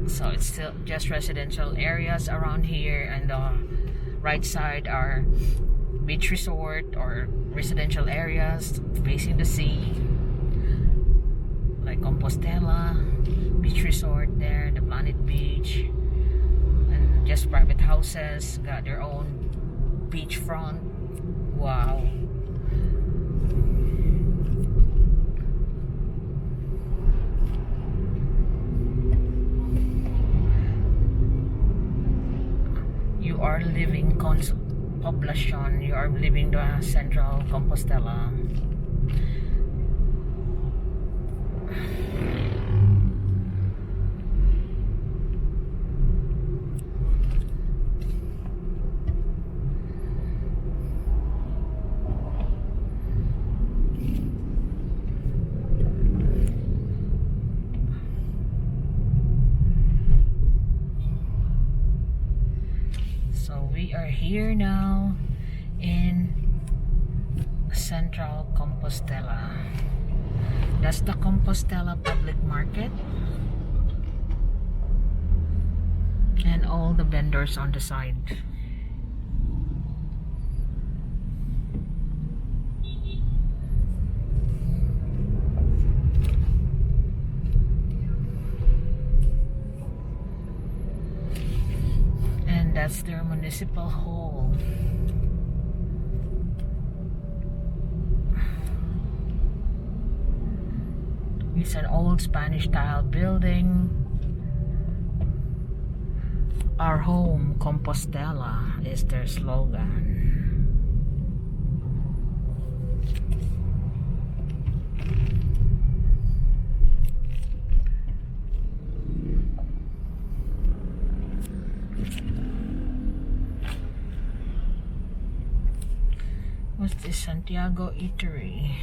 So it's still just residential areas around here, and the right side are beach resort or residential areas facing the sea, like Compostela beach resort there, the Planet Beach, and just private houses got their own beachfront. Wow. You are living Consolacion, you are living the central Compostela. We are here now in Central Compostela. That's the Compostela Public Market, and all the vendors on the side. That's their municipal hall. It's an old Spanish style building. Our home, Compostela, is their slogan. What's this? Santiago Eatery.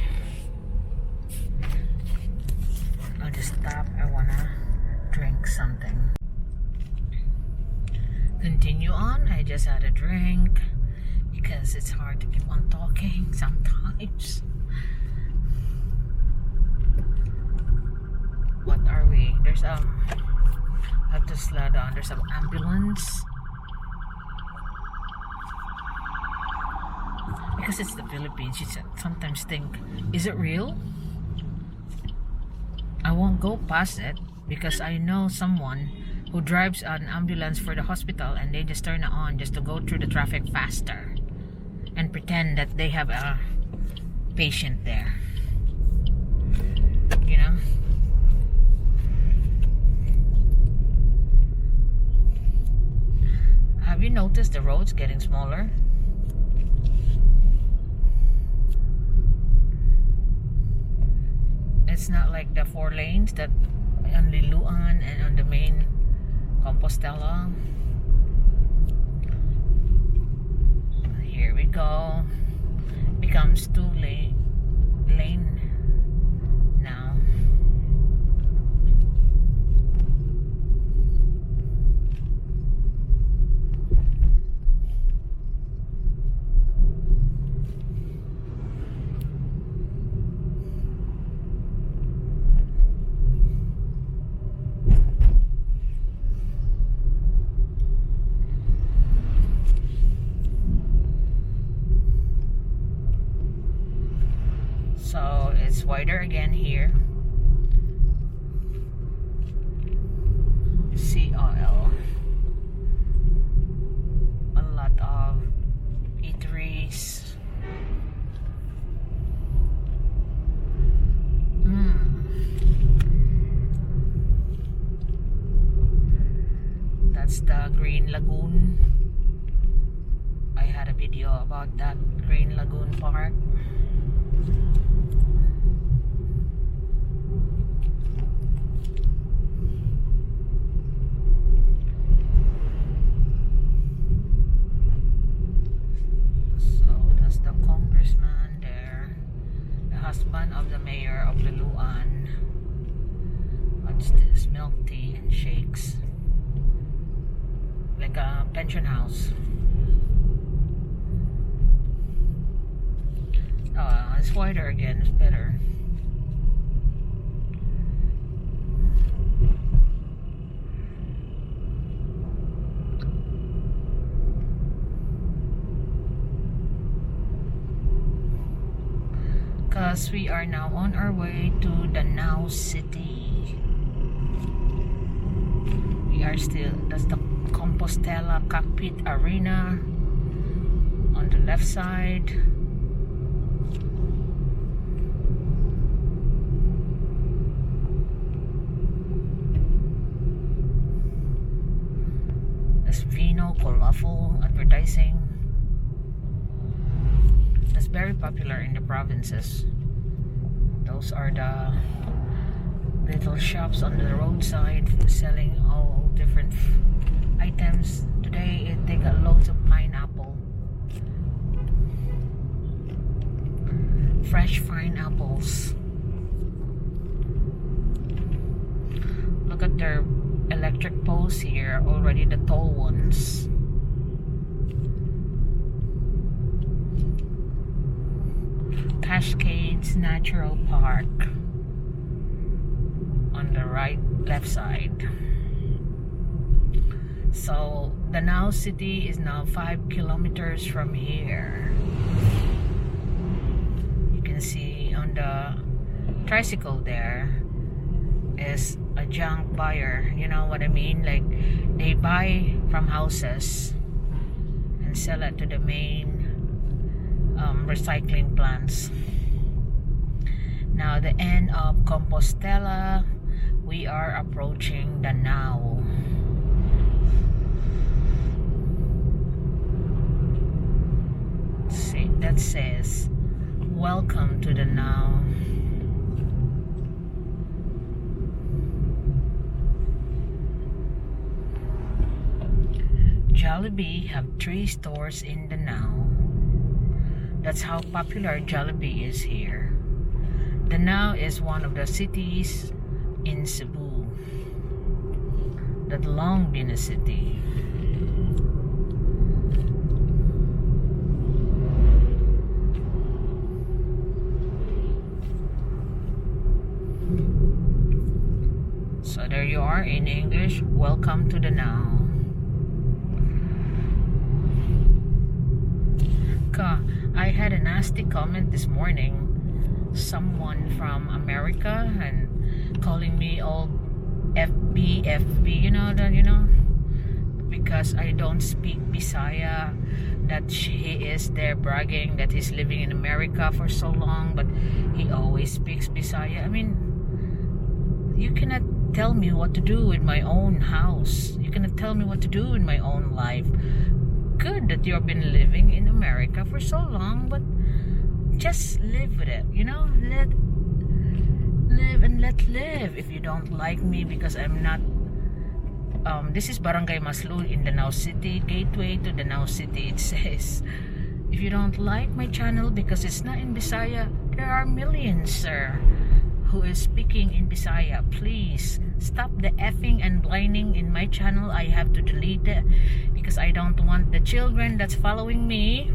I'll just stop. I wanna drink something. Continue on. I just had a drink because it's hard to keep on talking sometimes. What are we? There's I have to slow down. There's an ambulance. Because it's the Philippines, you sometimes think, is it real? I won't go past it because I know someone who drives an ambulance for the hospital and they just turn it on just to go through the traffic faster and pretend that they have a patient there. You know? Have you noticed the roads getting smaller? It's not like the 4 lanes that on Liloan and on the main Compostela. Here we go. Becomes 2 lane now. So it's wider again here. COL. A lot of eateries. That's the Green Lagoon. I had a video about that Green Lagoon Park. Husband of the mayor of Liloan. What's this? Milk tea and shakes. Like a pension house. Oh, it's wider again. It's better. Because we are now on our way to Danao City. We are still, that's the Compostela cockpit arena on the left side. There's Vino Colafo advertising. That's very popular in the provinces. Those are the little shops on the roadside selling all different items. Today they got loads of pineapple. Fresh pineapples. Look at their electric poles here, already the tall ones. Cascades Natural Park on the left side. So Danao City is now 5 kilometers from here. You can see on the tricycle there is a junk buyer. You know what I mean? Like they buy from houses and sell it to the main recycling plants. Now the end of Compostela, we are approaching Danao. See, that says welcome to Danao. Jollibee have 3 stores in Danao. That's how popular Jollibee is here. Danao is one of the cities in Cebu. that long been a city. So there you are in English. Welcome to Danao. I had a nasty comment this morning. Someone from America and calling me all FB, because I don't speak Bisaya. That he is there bragging that he's living in America for so long, but he always speaks Bisaya. I mean, you cannot tell me what to do with my own house. You cannot tell me what to do in my own life. Good that you've been living in America for so long, but just live with it, let live and let live. If you don't like me because I'm not this is Barangay Maslu in Danao City, gateway to Danao City, it says. If you don't like my channel because it's not in Bisaya, there are millions, sir, who is speaking in Bisaya. Please stop the effing and blinding in my channel. I have to delete it because I don't want the children that's following me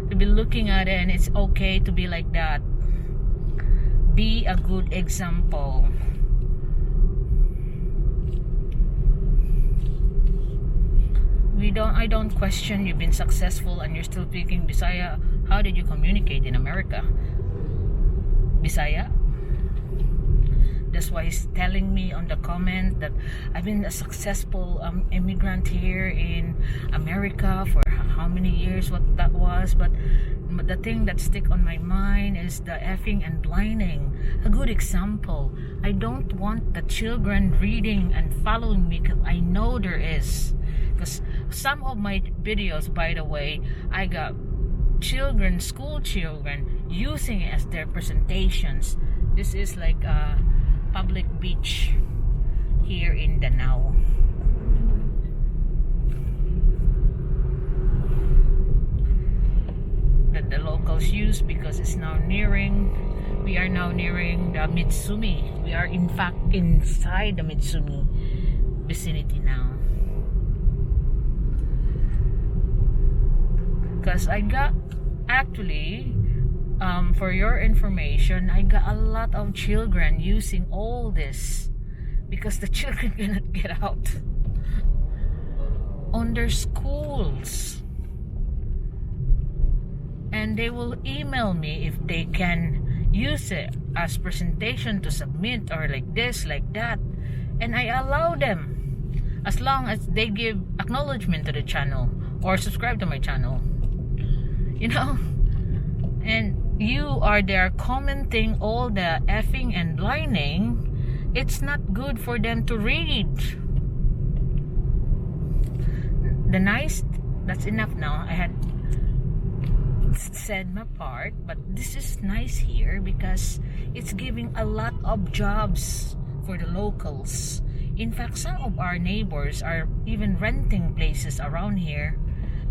to be looking at it, and it's okay to be like that. Be a good example. I don't question you've been successful and you're still speaking Bisaya. How did you communicate in America? Bisaya? That's why he's telling me on the comment that I've been a successful immigrant here in America for how many years, what that was. But the thing that stick on my mind is the effing and blinding. A good example. I don't want the children reading and following me, because I know there is. Because some of my videos, by the way, I got children, school children, using it as their presentations. This is like a public beach here in Danao. That the locals use because it's now we are now nearing the Mitsumi. We are in fact inside the Mitsumi vicinity now. Because I got, actually, for your information, I got a lot of children using all this because the children cannot get out on their schools, and they will email me if they can use it as presentation to submit, or like this, like that, and I allow them as long as they give acknowledgement to the channel or subscribe to my channel, and you are there commenting all the effing and blinding. It's not good for them to read. That's enough now. I had said my part, but this is nice here because it's giving a lot of jobs for the locals. In fact, some of our neighbors are even renting places around here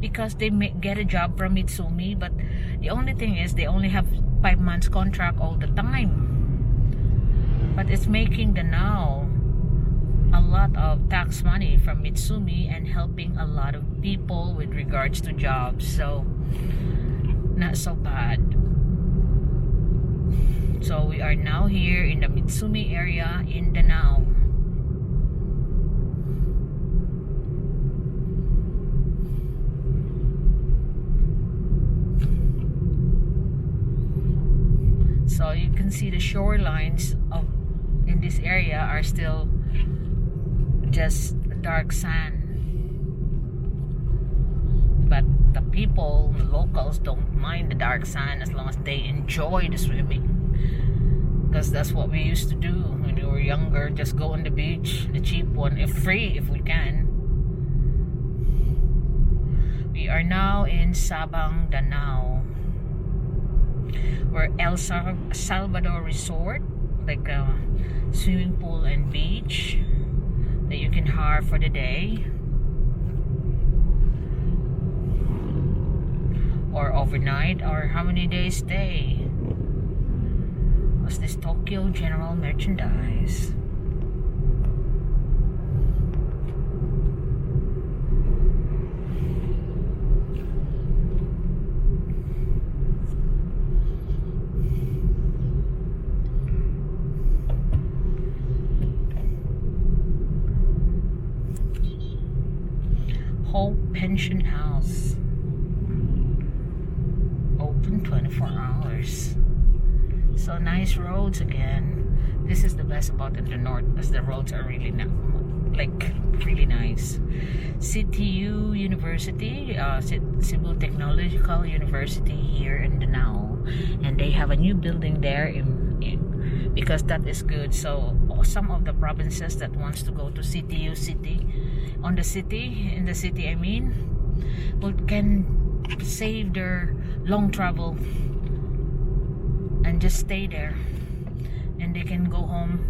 because they may get a job from Mitsumi, but the only thing is they only have 5 months contract all the time. But it's making Danao a lot of tax money from Mitsumi and helping a lot of people with regards to jobs, so not so bad. So we are now here in the Mitsumi area in Danao. So you can see the shorelines in this area are still just dark sand. But the people, the locals, don't mind the dark sand as long as they enjoy the swimming. Because that's what we used to do when we were younger. Just go on the beach, the cheap one, if free if we can. We are now in Sabang Danao, where El Salvador Resort, like a swimming pool and beach that you can hire for the day or overnight, or how many days stay. What's this? Tokyo General Merchandise. Hope Pension House. Open 24 hours. So nice roads again. This is the best about in the north, because the roads are really really nice. CTU University, Cebu Technological University here in Danao, and they have a new building there because that is good. So some of the provinces that wants to go to CTU City, in the city I mean, can save their long travel and just stay there, and they can go home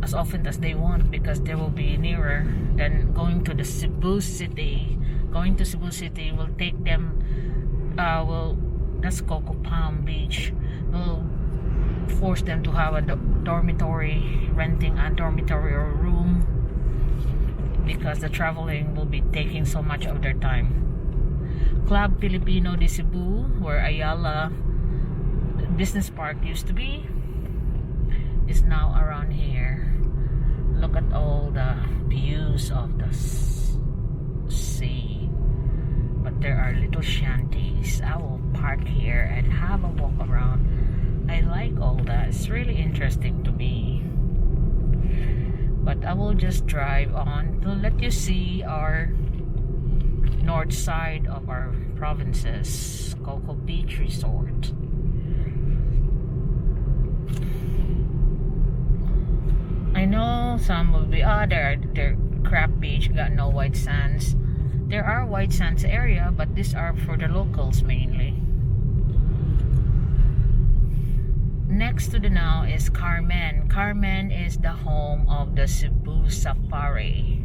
as often as they want, because they will be nearer than going to the Cebu City. Going to Cebu City will take them that's Coco Palm Beach, will force them to have a dormitory, renting a dormitory or room, because the traveling will be taking so much of their time. Club Filipino de Cebu, where Ayala Business Park used to be, is now around here. Look at all the views of the sea, but there are little shanties. I will park here and have a walk around. I like all that. It's really interesting to me, but I will just drive on to let you see our north side of our provinces, Coco Beach Resort. I know some will be, their crap beach got no white sands. There are white sands area, but these are for the locals mainly. Next to Danao is Carmen. Carmen is the home of the Cebu Safari.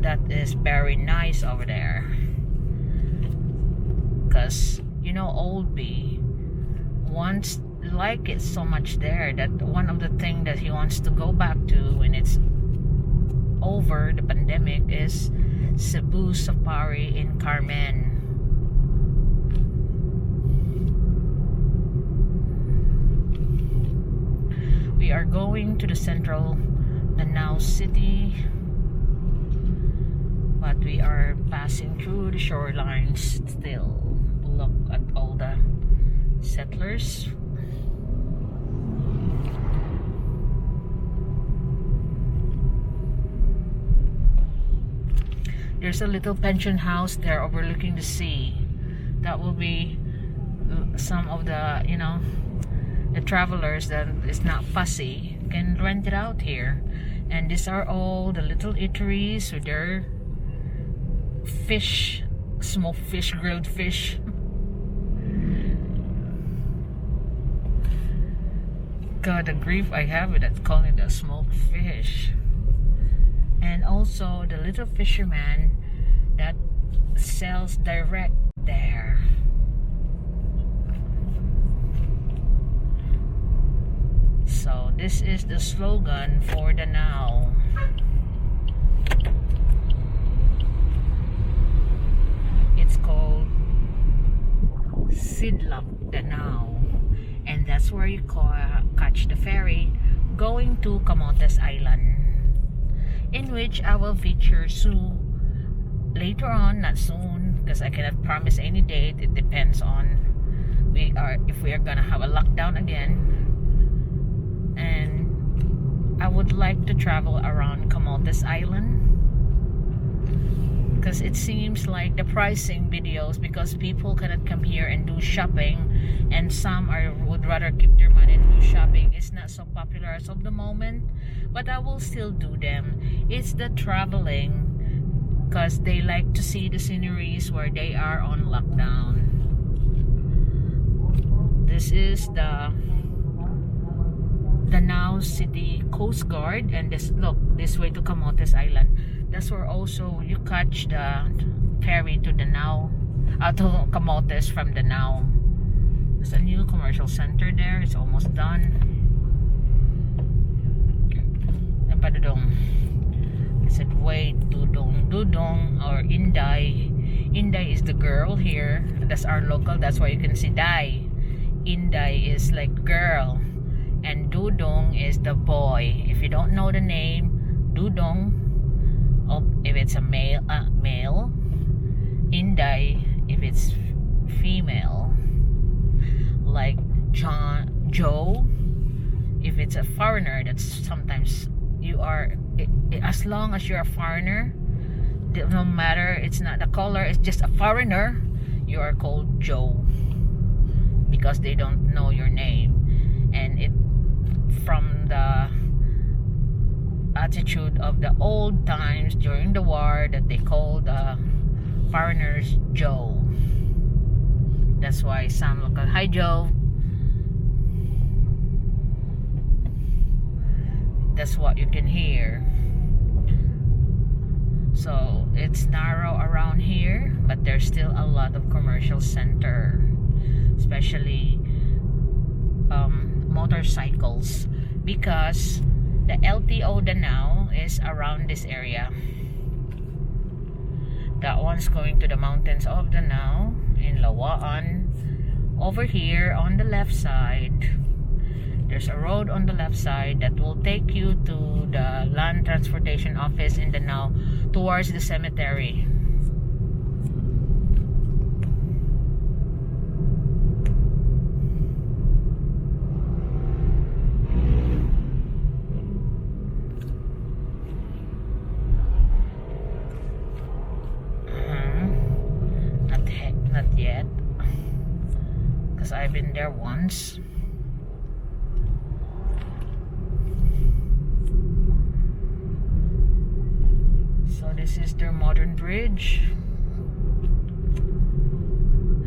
That is very nice over there, because you know Old B wants like it so much there that one of the things that he wants to go back to when it's over the pandemic is Cebu Safari in Carmen. We are going to the central Danao City, but we are passing through the shorelines still. Look at all the settlers. There's a little pension house there overlooking the sea. That will be some of the, the travelers that is not fussy can rent it out here. And these are all the little eateries with their fish, smoked fish, grilled fish. God, the grief I have with that, calling it a smoked fish. And also the little fisherman that sells direct there. So this is the slogan for Danao. It's called Sidlak Danao, and that's where you catch the ferry going to Camotes Island, in which I will feature soon, later on, not soon, because I cannot promise any date. It depends on if we are gonna have a lockdown again. And I would like to travel around Camotes Island, because it seems like the pricing videos, because people cannot come here and do shopping, and some would rather keep their money and do shopping. It's not so popular as of the moment, but I will still do them. It's the traveling, because they like to see the sceneries where they are on lockdown. This is the Danao City Coast Guard, and this way to Camotes Island. That's where also you catch the ferry to Danao, to Camotes from Danao. There's a new commercial center there. It's almost done. And Padudong. I said wait, Dudong or Inday. Inday is the girl here. That's our local. That's why you can see Dai. Inday is like girl, and Dudong is the boy. If you don't know the name, it's a male. Inday if it's female. Like Joe if it's a foreigner. That's sometimes you are as long as you're a foreigner, no matter, it's not the color, it's just a foreigner, you are called Joe because they don't know your name. And it from the attitude of the old times during the war that they called the foreigners Joe. That's why some look at, hi Joe. That's what you can hear. So it's narrow around here, but there's still a lot of commercial center, especially motorcycles, because the LTO Danao is around this area. That one's going to the mountains of Danao in Liloan. Over here on the left side, there's a road on the left side that will take you to the land transportation office in Danao towards the cemetery. Not yet, because I've been there once. So this is their modern bridge,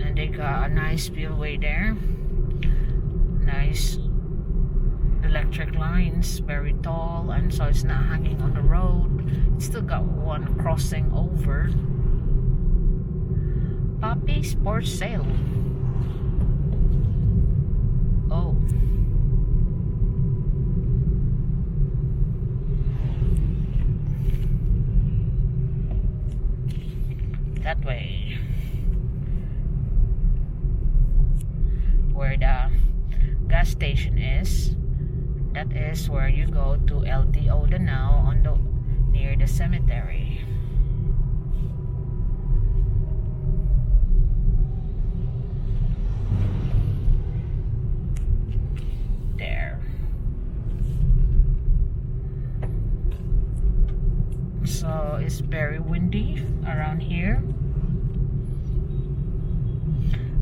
and they got a nice spillway there, nice electric lines, very tall, and so it's not hanging on the road. It's still got one crossing over. Puppies for sale. Oh. That way. Where the gas station is, that is where you go to LTO Danao on the near the cemetery. So it's very windy around here.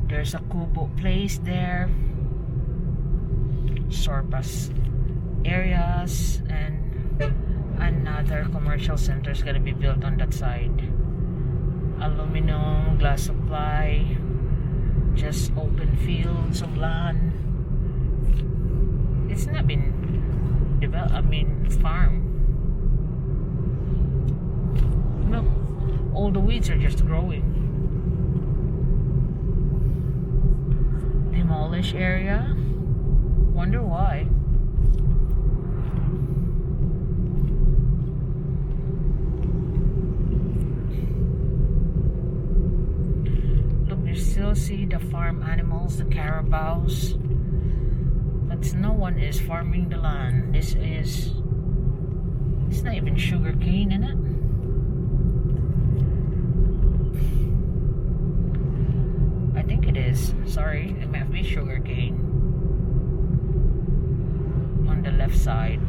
There's a Kubo place there, Sorpas areas, and another commercial center is gonna be built on that side. Aluminum, glass supply, just open fields of land. It's not been developed, farm. Look, all the weeds are just growing. Demolished area. Wonder why. Look, you still see the farm animals, the carabaos, but no one is farming the land. It's not even sugar cane in it. I think it is. Sorry, it might be sugar cane on the left side.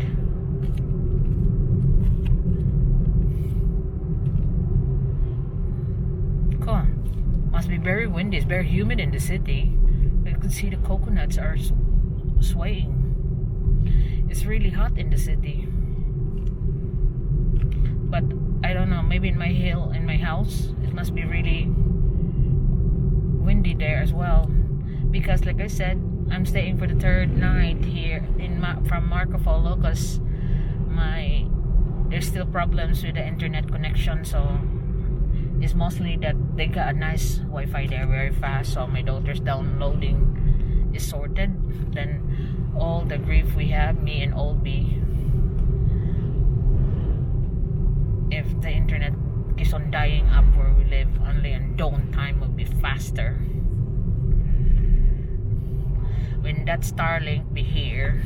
Come on. Must be very windy. It's very humid in the city. You can see the coconuts are swaying. It's really hot in the city. But I don't know, maybe in my house, it must be really windy there as well, because like I said, I'm staying for the third night here from Marco Polo, because there's still problems with the internet connection. So it's mostly that they got a nice Wi-Fi there, very fast, so my daughter's downloading is sorted. Then all the grief we have, me and Olby, if the internet keeps on dying up where we live, only on dawn time will be faster. When that Starlink be here,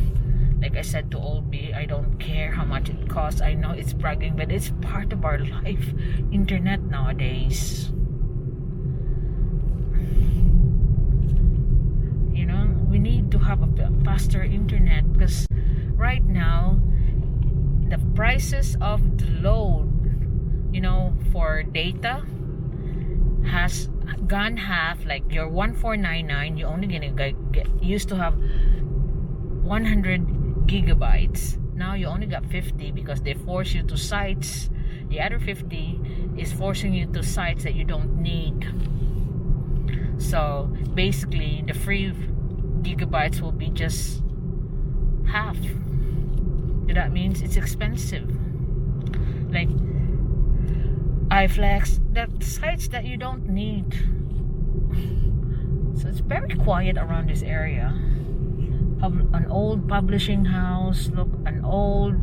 Like I said to Olby, I don't care how much it costs. I know it's bragging, but it's part of our life. Internet nowadays. You know, we need to have a faster internet because right now the prices of the load, you know, for data has gone half. Like your 1499, you only gonna get used to have 100 gigabytes. Now you only got 50 because they force you to sites. The other 50 is forcing you to sites that you don't need. So basically the free gigabytes will be just half. That means it's expensive. Like iFlex, that sites that you don't need. So it's very quiet around this area. An old publishing house. Look, an old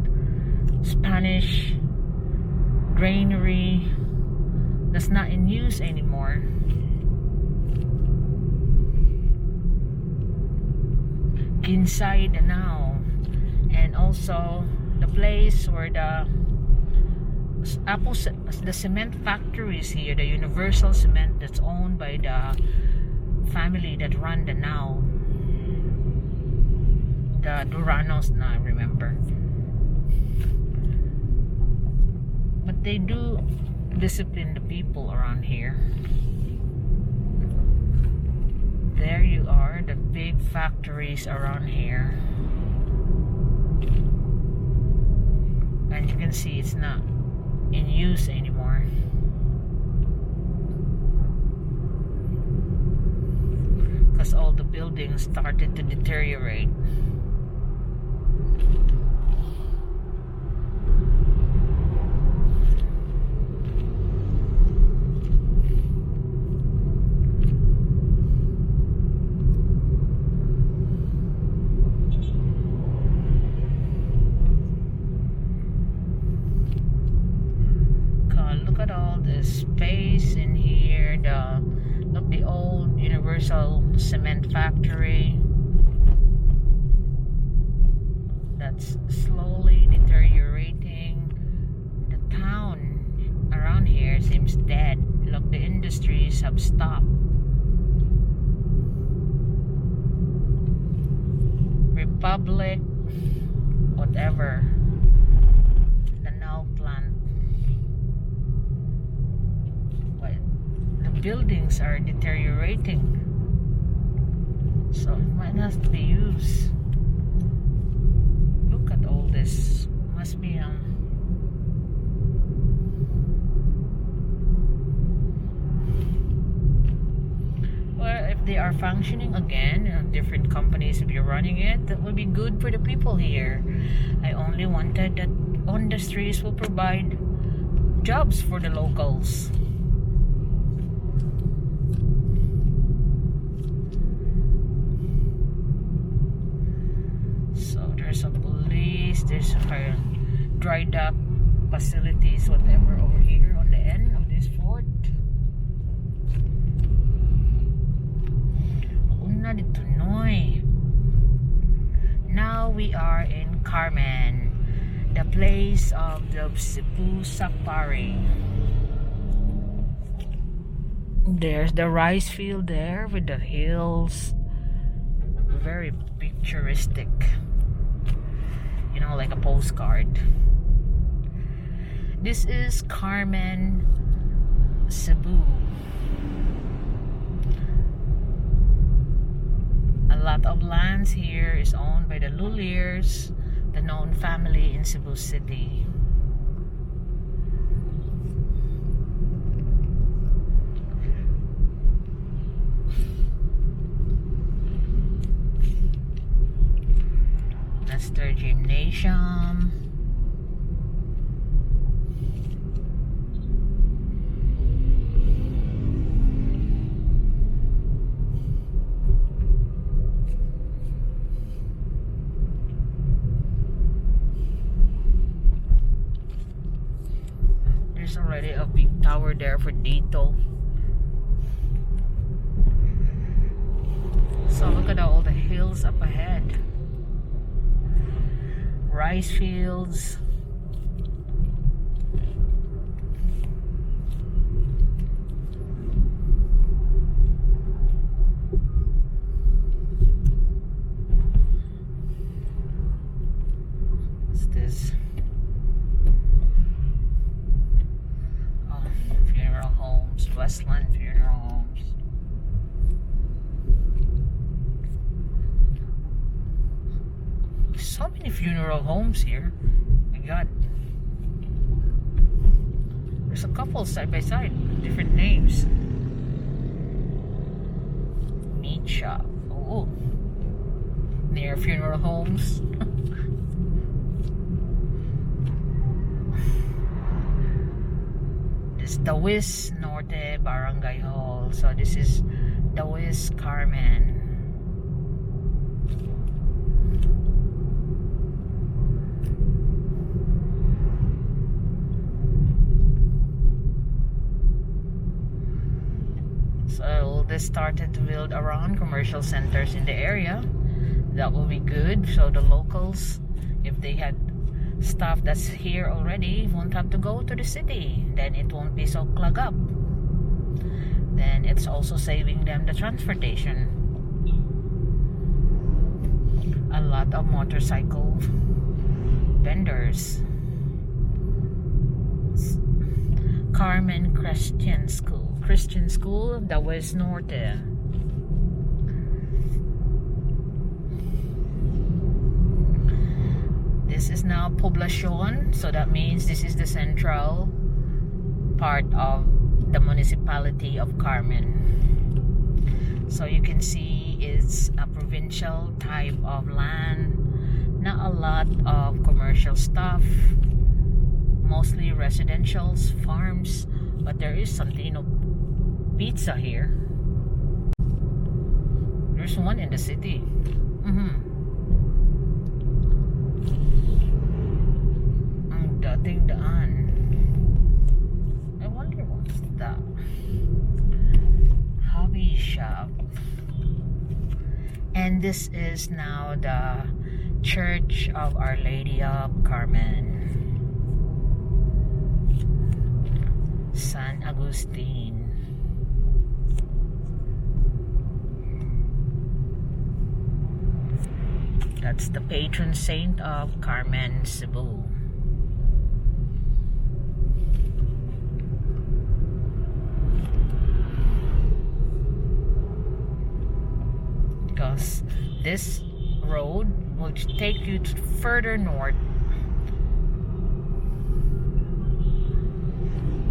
Spanish granary that's not in use anymore. Inside Danao, and also the place where the cement factories here, the Universal Cement that's owned by the family that run Danao. The Duranos, I remember. But they do discipline the people around here. There you are, the big factories around here. And you can see it's not in use anymore. Because all the buildings started to deteriorate. Look at all this space in here. Look, the old Universal Cement factory that's slowly deteriorating. The town around here seems dead. Look, the industries have stopped. Republic, whatever. Danao plant. Buildings are deteriorating, so it might not be used. Look at all this. Must be well, if they are functioning again, different companies, if you're running it, that would be good for the people here. I only wanted that industries will provide jobs for the locals. There's a police, there's a dry dock facilities, whatever, over here on the end of this fort. Una dito noy. Now we are in Carmen, the place of the Cebu Safari. There's the rice field there with the hills. Very picturesque. You know, like a postcard. This is Carmen, Cebu. A lot of lands here is owned by the Luliers, the known family in Cebu City. That's their gymnasium. There's already a big tower there for Dito. So look at all the hills up ahead. rice fields. What's this? Oh, funeral homes, Westland Funeral Homes. So many funeral homes here. My God. There's a couple side by side, different names. Meat shop. Oh, near funeral homes. This is Dawis Norte Barangay Hall. So this is Dawis Carmen. So they started to build around commercial centers in the area. That will be good. So the locals, if they had stuff that's here already, won't have to go to the city. Then it won't be so clogged up. Then it's also saving them the transportation. A lot of motorcycle vendors. Carmen Christian School, Dawis Norte. This is now Poblacion, so that means this is the central part of the municipality of Carmen. So you can see it's a provincial type of land, not a lot of commercial stuff, mostly residentials, farms, but there is something, pizza here. There's one in the city. Ang dating daan. I wonder what's that. Hobby shop. And this is now the Church of Our Lady of Carmen. San Agustin. That's the patron saint of Carmen, Cebu. Because this road will take you to further north.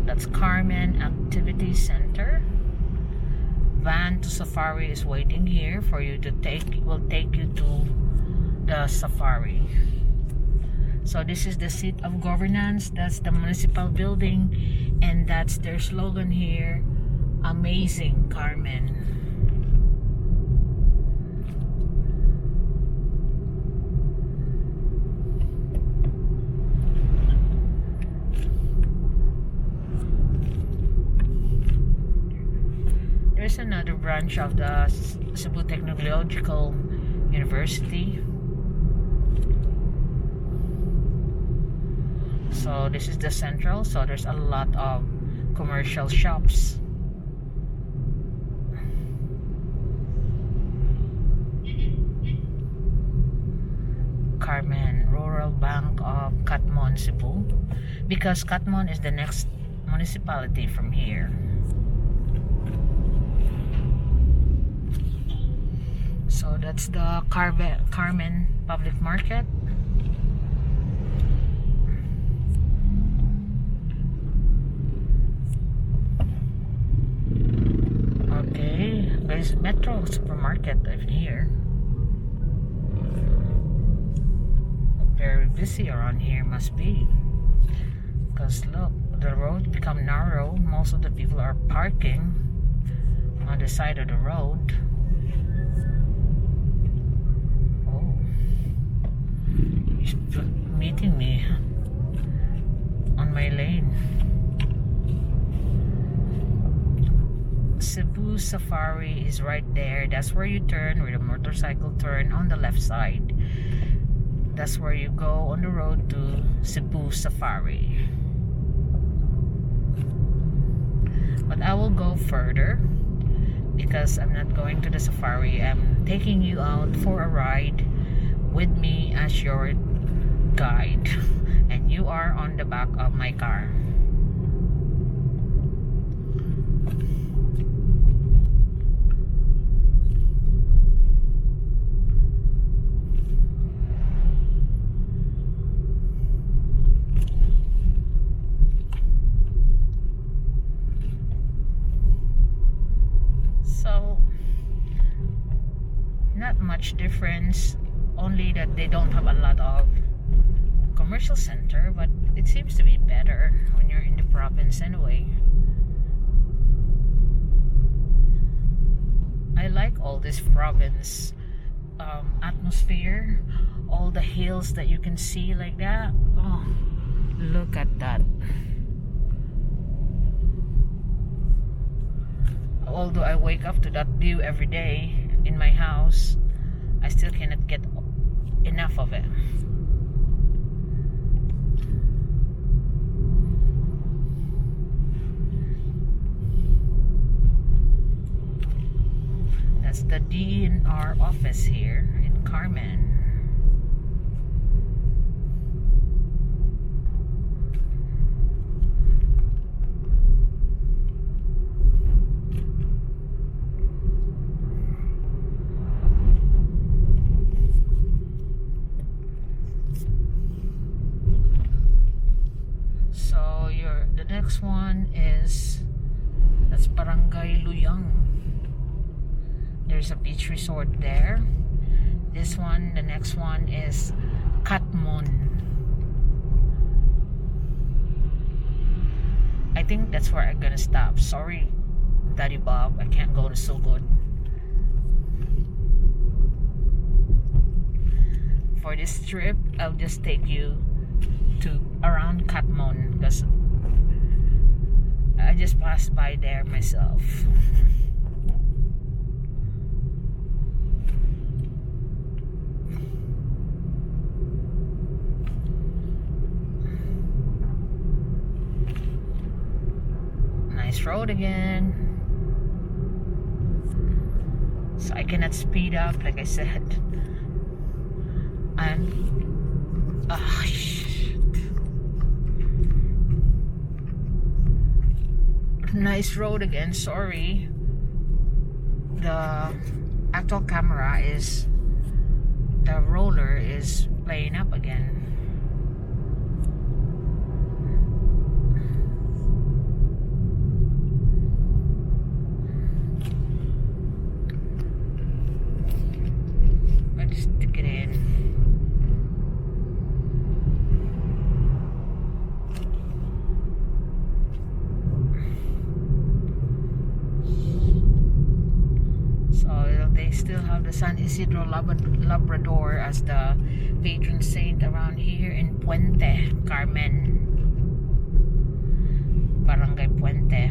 That's Carmen Activity Center. Van to Safari is waiting here for you to take. Will take you to the safari. So this is the seat of governance. That's the municipal building, and that's their slogan here. Amazing Carmen. There's another branch of the Cebu Technological University. So this is the central, so there's a lot of commercial shops. Carmen, Rural Bank of Catmon, Cebu, because Catmon is the next municipality from here. So that's the Carmen Public Market. Okay, there's Metro Supermarket over here. Very busy around here, must be. Because look, the road become narrow. Most of the people are parking on the side of the road. He's meeting me on my lane. Cebu Safari is right there. That's where you turn, where the motorcycle turn on the left side. that's where you go on the road to Cebu Safari. But I will go further because I'm not going to the safari. I'm taking you out for a ride with me as your guide, and you are on the back of my car. So not much difference, only that they don't have a lot of commercial center, but it seems to be better when you're in the province anyway. I like all this province atmosphere, all the hills that you can see like that. Oh, look at that. Although I wake up to that view every day in my house, I still cannot get enough of it. That's the DNR office here in Carmen. The next one is, that's Barangay Luyang. There's a beach resort there. This one, the next one is Catmon. I think that's where I'm gonna stop. Sorry, Daddy Bob, I can't go to so good. For this trip, I'll just take you to around Catmon because I just passed by there myself. Nice road again. So I cannot speed up, like I said. And nice road again. Sorry, the actual camera is, the roller is playing up again. Let's stick it in. They still have the San Isidro Labrador as the patron saint around here in Puente, Carmen, Barangay Puente.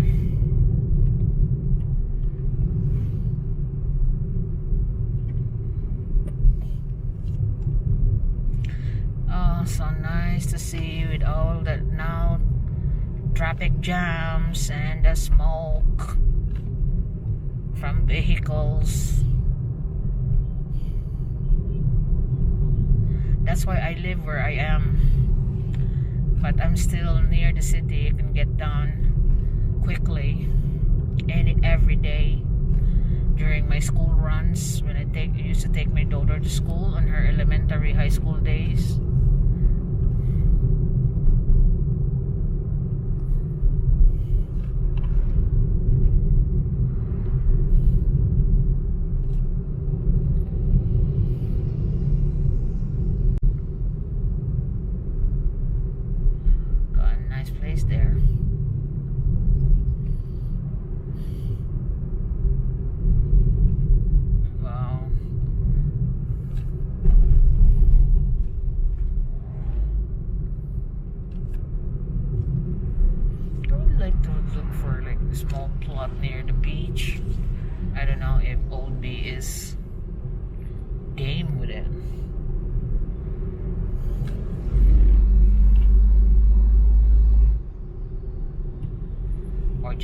Oh, so nice to see with all that now traffic jams and the smoke from vehicles. That's why I live where I am, but I'm still near the city. You can get down quickly every day during my school runs when I used to take my daughter to school on her elementary high school days. Place there. Wow. I would like to look for like a small plot near the beach. I don't know if Old B is game with it.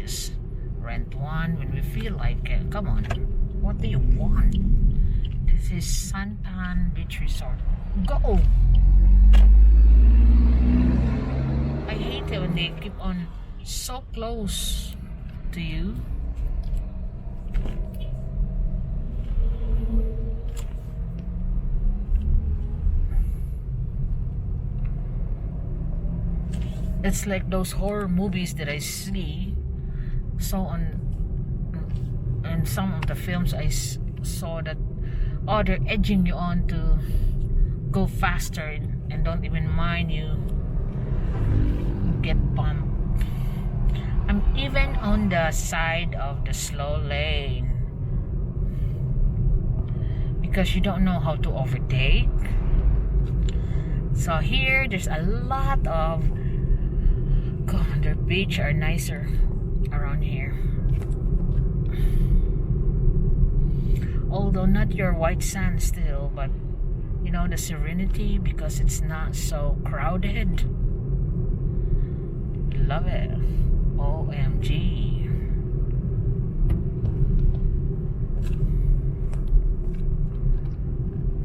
just rent one when we feel like it. Come on, what do you want? This is Sanpan Beach Resort. Go! I hate it when they keep on so close to you. It's like those horror movies that I see. So on some of the films I saw that, oh, they're edging you on to go faster and don't even mind you get bumped. I'm even on the side of the slow lane because you don't know how to overtake. So here there's a lot of, God, the beach are nicer around here. Although not your white sand still, but you know, the serenity because it's not so crowded. Love it. OMG.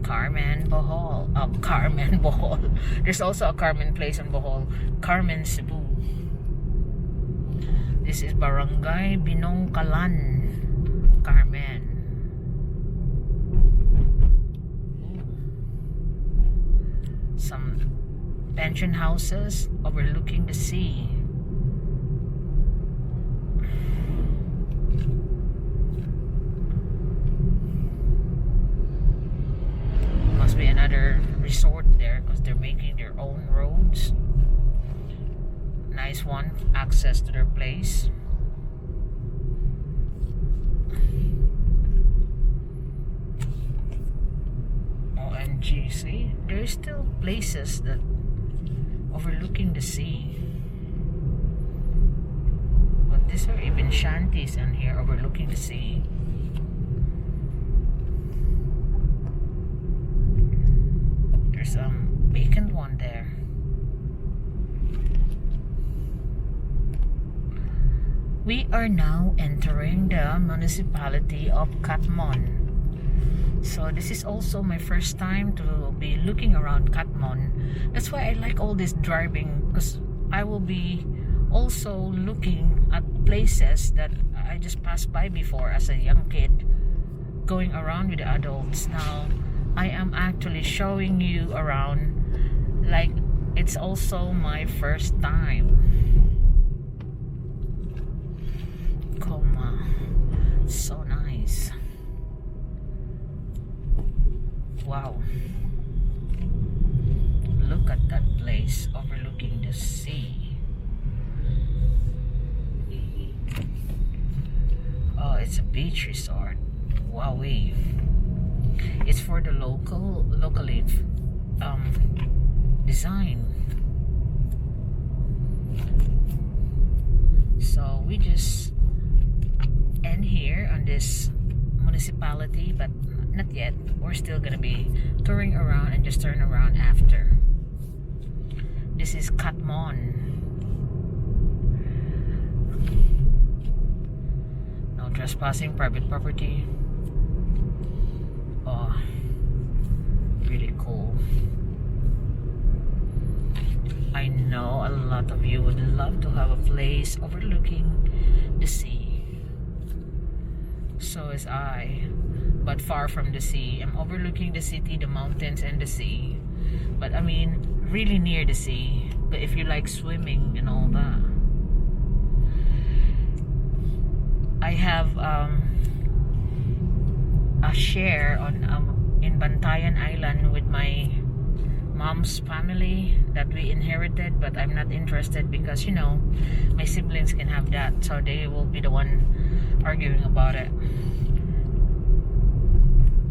Carmen, Bohol. Oh, Carmen, Bohol. There's also a Carmen place in Bohol. Carmen, Cebu. This is Barangay Binongkalan, Carmen. Some pension houses overlooking the sea. Must be another resort there because they're making their own roads. Nice one, access to their place. OMG, see? There's still places that overlooking the sea. But these are even shanties in here overlooking the sea. There's a vacant one there. We are now entering the municipality of Catmon. So this is also my first time to be looking around Catmon. That's why I like all this driving, because I will be also looking at places that I just passed by before as a young kid, going around with the adults. Now I am actually showing you around like it's also my first time. So nice. Wow. Look at that place overlooking the sea. Oh, it's a beach resort. Wowee. It's for the locally design. So we just end here on this municipality, but not yet. We're still gonna be touring around and just turn around after. This is Catmon. No trespassing, private property. Oh, really cool. I know a lot of you would love to have a place overlooking the sea. So is I, but far from the sea. I'm overlooking the city, the mountains, and the sea. But I mean, really near the sea. But if you like swimming and all that, I have a share on in Bantayan Island with my mom's family that we inherited, but I'm not interested because, you know, my siblings can have that, so they will be the one arguing about it.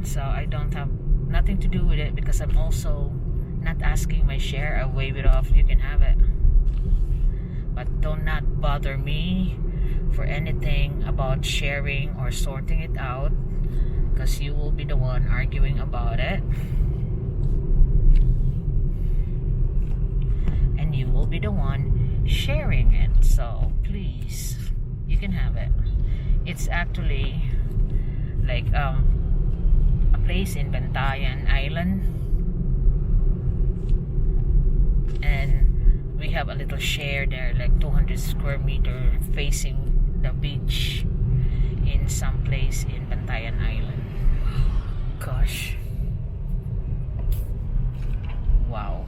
So I don't have nothing to do with it because I'm also not asking my share. I wave it off, you can have it, but do not bother me for anything about sharing or sorting it out, because you will be the one arguing about it, and you will be the one sharing it. So please, you can have it. It's actually like a place in Bantayan Island, and we have a little share there, like 200 square meter facing the beach in some place in Bantayan Island. Gosh, wow.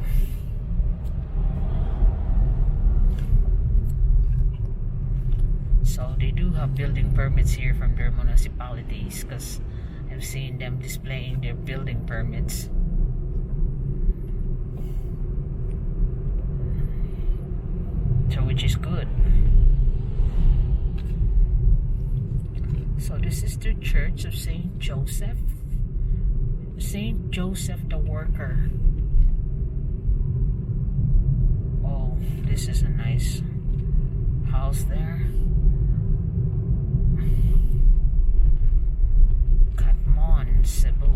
So they do have building permits here from their municipalities, because I've seen them displaying their building permits. So which is good. So this is the Church of Saint Joseph. Saint Joseph the Worker. Oh, this is a nice house there. Catmon, Cebu.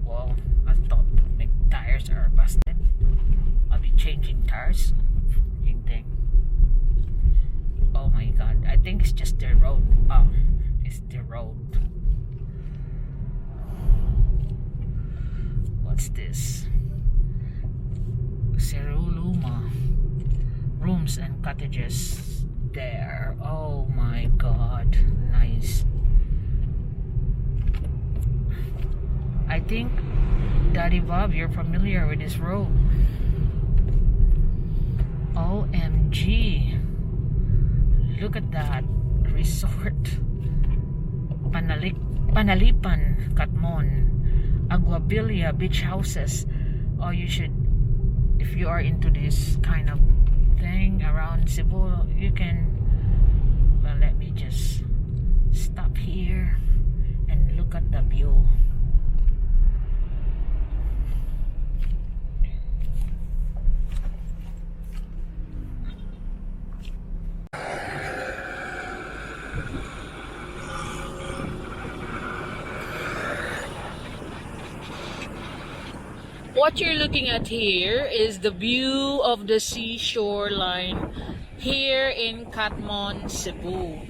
Well, I thought my tires are busted. I'll be changing tires. Freaking thing. Oh my god, I think it's just the road. Oh, it's the road. What's this? Ceruluma. Rooms and cottages there. Oh my god, nice. I think Daddy Bob, you're familiar with this road. OMG, look at that resort. Panalipan, Catmon, Aguabilia beach houses. Oh, you should, if you are into this kind of thing around Cebu, you can. Well, let me just stop here and look at the view. What you're looking at here is the view of the seashore line here in Catmon, Cebu.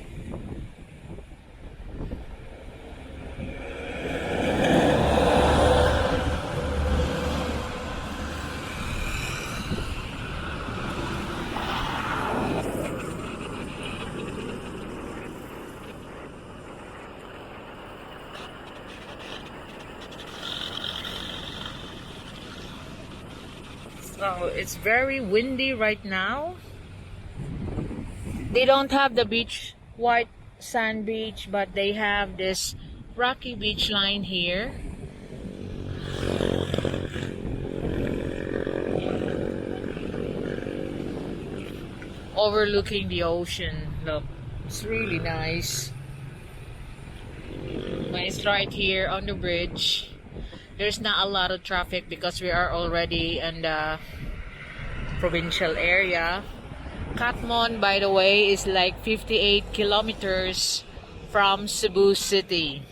So it's very windy right now. They don't have the beach, white sand beach, but they have this rocky beach line here. Overlooking the ocean. Look, it's really nice. But it's right here on the bridge. There's not a lot of traffic because we are already in the provincial area. Catmon, by the way, is like 58 kilometers from Cebu City.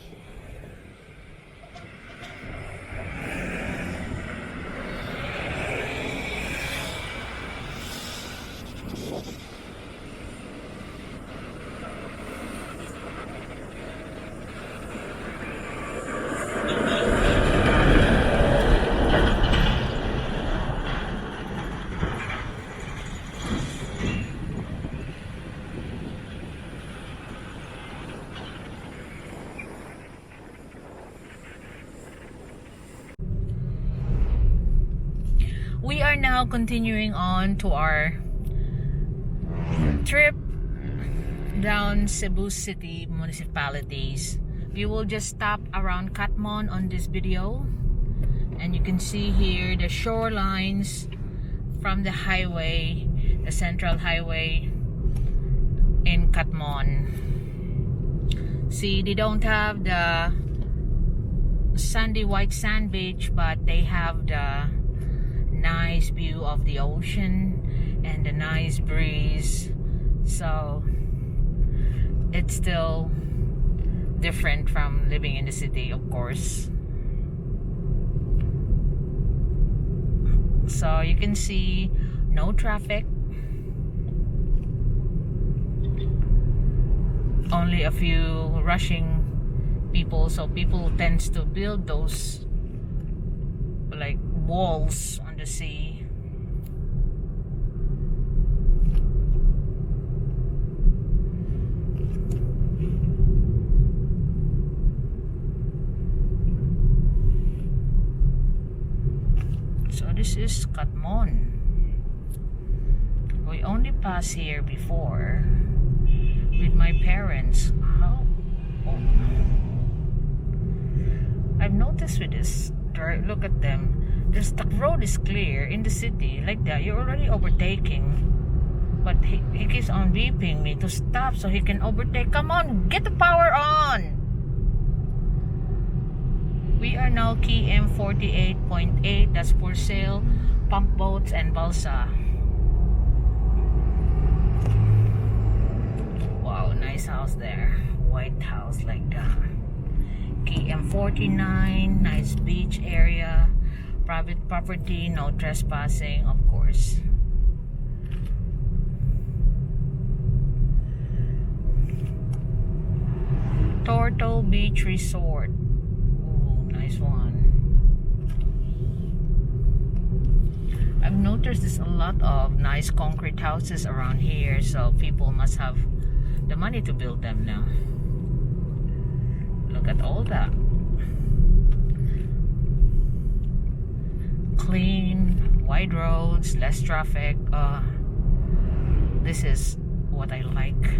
We are now continuing on to our trip down Cebu City municipalities. We will just stop around Catmon on this video, and you can see here the shorelines from the highway, the central highway in Catmon. See, they don't have the sandy white sand beach, but they have the nice view of the ocean and the nice breeze. So it's still different from living in the city, of course. So you can see No traffic. Only a few rushing people, so people tends to build those like walls on the sea. So this is Catmon. We only passed here before with my parents. How? Oh. I've noticed with this, look at them. The road is clear in the city like that. You're already overtaking, but he keeps on beeping me to stop so he can overtake. Come on, get the power on. We are now KM 48.8. That's for sale, pump boats and balsa. Wow, nice house there. White house like that. KM 49, nice beach area, private property, no trespassing, of course. Turtle Beach Resort. Ooh, nice one. I've noticed there's a lot of nice concrete houses around here, so people must have the money to build them now. Look at all that. Clean, wide roads, less traffic. This is what I like.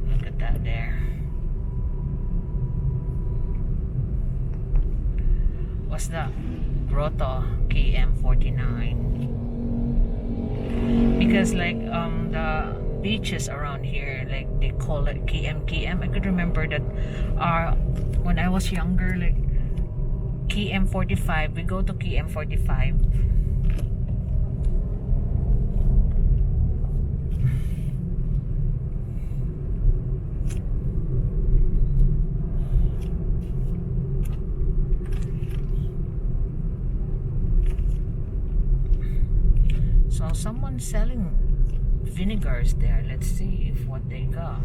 Look at that there. What's that? Grotto KM 49. Because like the beaches around here, like they call it KM. I could remember that when I was younger, like KM 45, we go to KM 45. So someone's selling vinegars there. Let's see if what they got,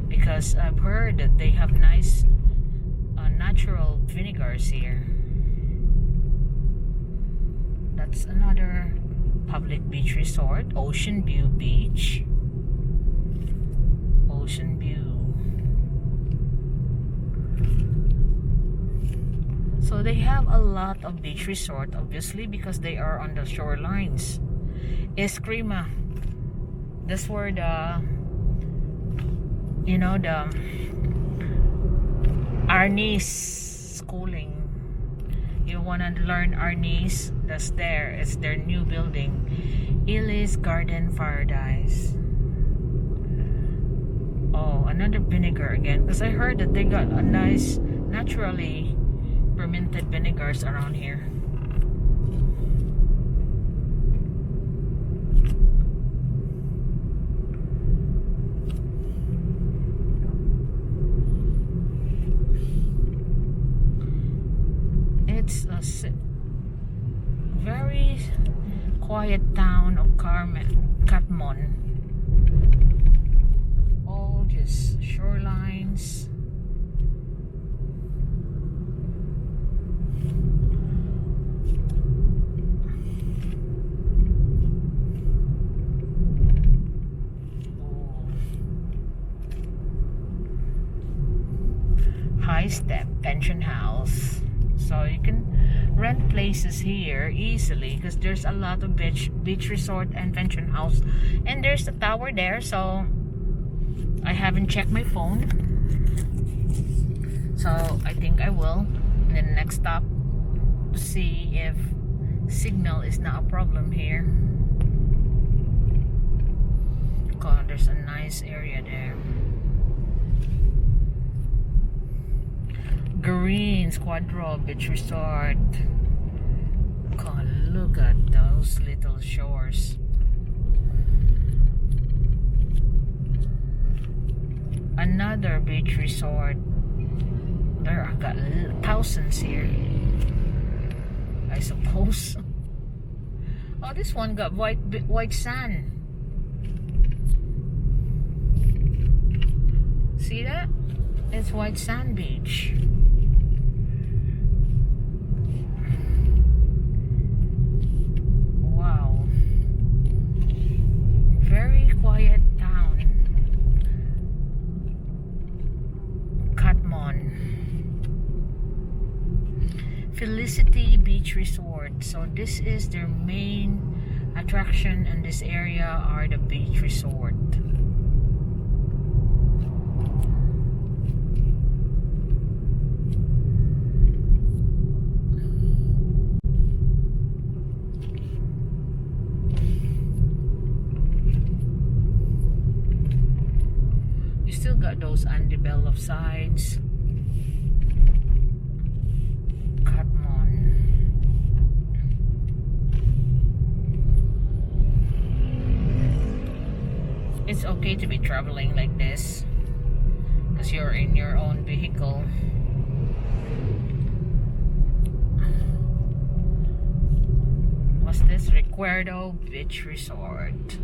because I've heard that they have nice natural vinegars here. That's another public beach resort, Ocean View Beach. Ocean View. So they have a lot of beach resort, obviously, because they are on the shorelines. Eskrima. That's where the Arnis schooling. You wanna learn Arnis? That's there. It's their new building, Ellis Garden Paradise. Oh, another vinegar again, because I heard that they got a nice naturally fermented vinegars around here. It's a very quiet town of Catmon. All just shorelines. High step pension house. So you can rent places here easily because there's a lot of beach resort and pension house, and there's a tower there. So I haven't checked my phone, so I think I will. And then next stop to see if signal is not a problem here. God, there's a nice area there. Green Squadro Beach Resort. God, look at those little shores. Another beach resort. There are got thousands here, I suppose. Oh, this one got white sand. See that? It's white sand beach. Wow. Very quiet town. Catmon. Felicity Beach Resort. So this is their main attraction in this area are the beach resort. You still got those undeveloped sides. It's okay to be traveling like this because you're in your own vehicle. What's this? Recuerdo Beach Resort.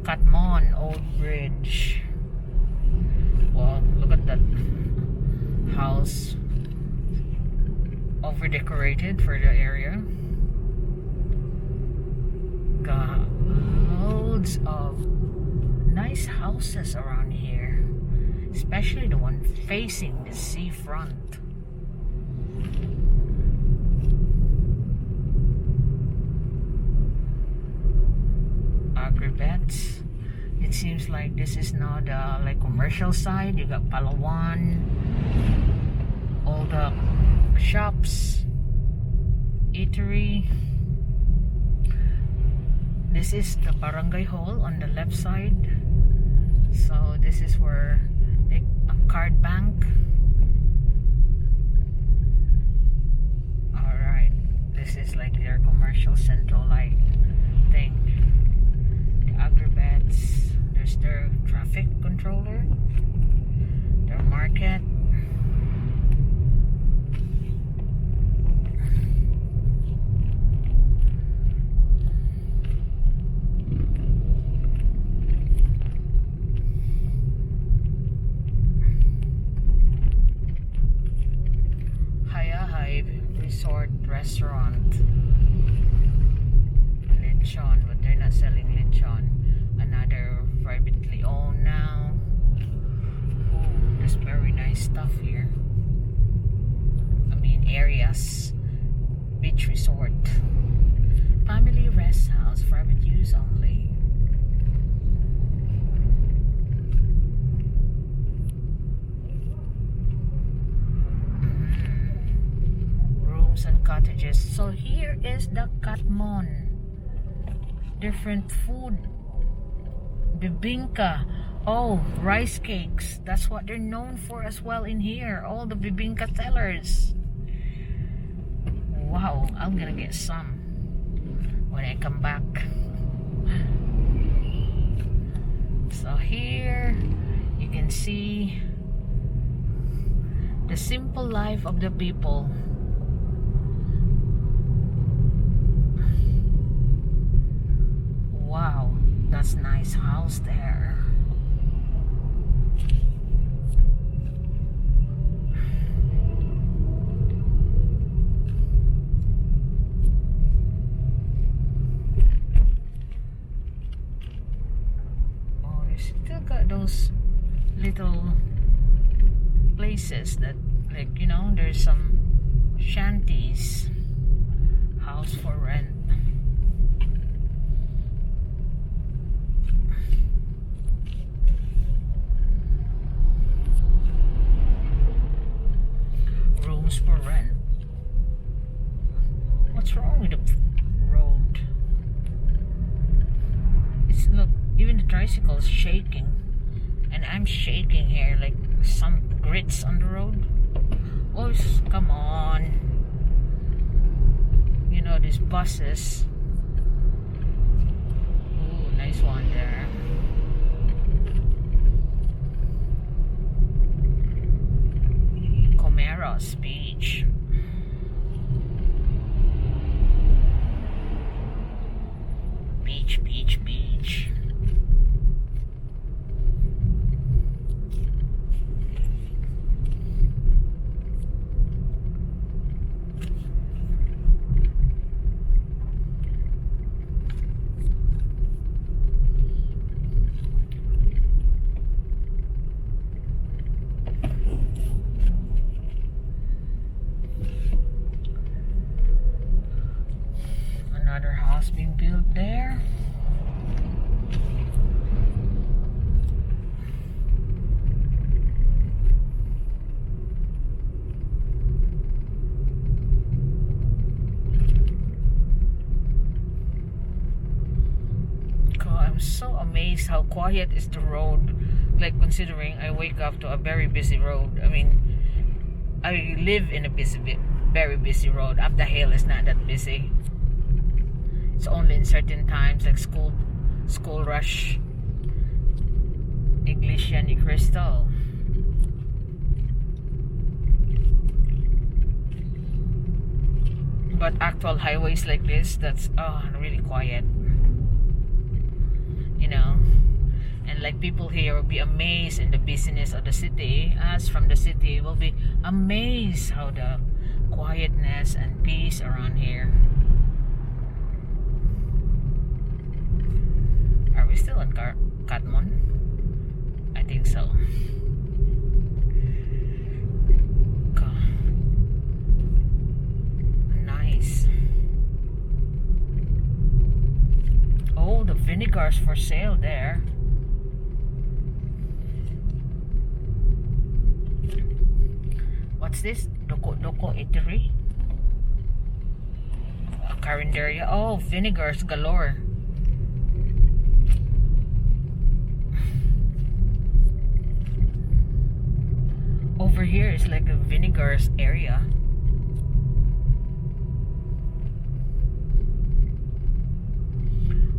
Catmon Old Bridge. Well, look at that house, over decorated for the area. Got loads of nice houses around here, especially the one facing the seafront. Agribets. It seems like this is not like commercial side. You got Palawan, all the shops, eatery. This is the barangay hall on the left side. So this is where a card bank. Alright, this is like their commercial central light thing. The Agribets. There's their traffic controller, their market. Hayahai Resort Restaurant. Lechon, but they're not selling lechon. Another privately owned now. Oh, there's very nice stuff here. I mean, areas. Beach resort. Family rest house, private use only. Rooms and cottages. So here is the Catmon. Different food. Bibingka. Oh, rice cakes. That's what they're known for as well in here. All the bibingka sellers. Wow, I'm gonna get some when I come back. So here you can see the simple life of the people. Wow, that's nice house there. Oh, you still got those little places that, like, you know, there's some shanties, house for rent. Rooms for rent. What's wrong with the road? It's, look, even the tricycle is shaking, and I'm I'm shaking here, like some grits on the road. Oh, come on. You know, these buses. Ooh, nice one there. Comeros Beach. Beach. Another house being built there. I'm so amazed how quiet is the road, like considering I wake up to a very busy road. I mean, I live in a very busy road. Up the hill is not that busy. It's only in certain times, like school rush. Iglesia ni Cristo. But actual highways like this, that's really quiet. You know, and like people here will be amazed in the busyness of the city. Us from the city will be amazed how the quietness and peace around here. Are we still in Catmon? I think so. Nice. Oh, the vinegars for sale there. What's this? Doko Eatery? A carinderia. Oh, vinegars galore. Over here is like a vinegars area.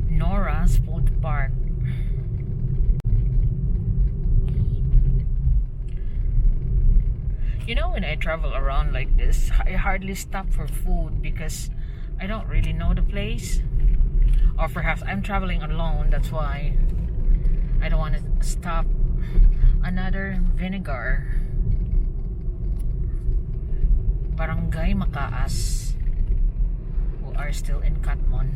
Nora's Food Park. You know, when I travel around like this, I hardly stop for food because I don't really know the place. Or perhaps I'm traveling alone, that's why I don't want to stop. Another vinegar. Barangay Makaas, who are still in Catmon.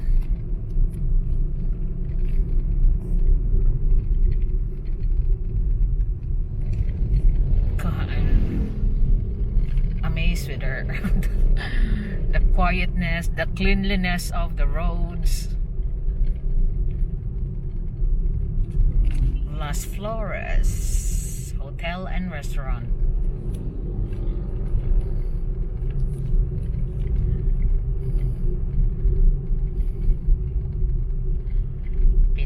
God, I'm amazed with her. The quietness, the cleanliness of the roads. Las Flores Hotel and Restaurant.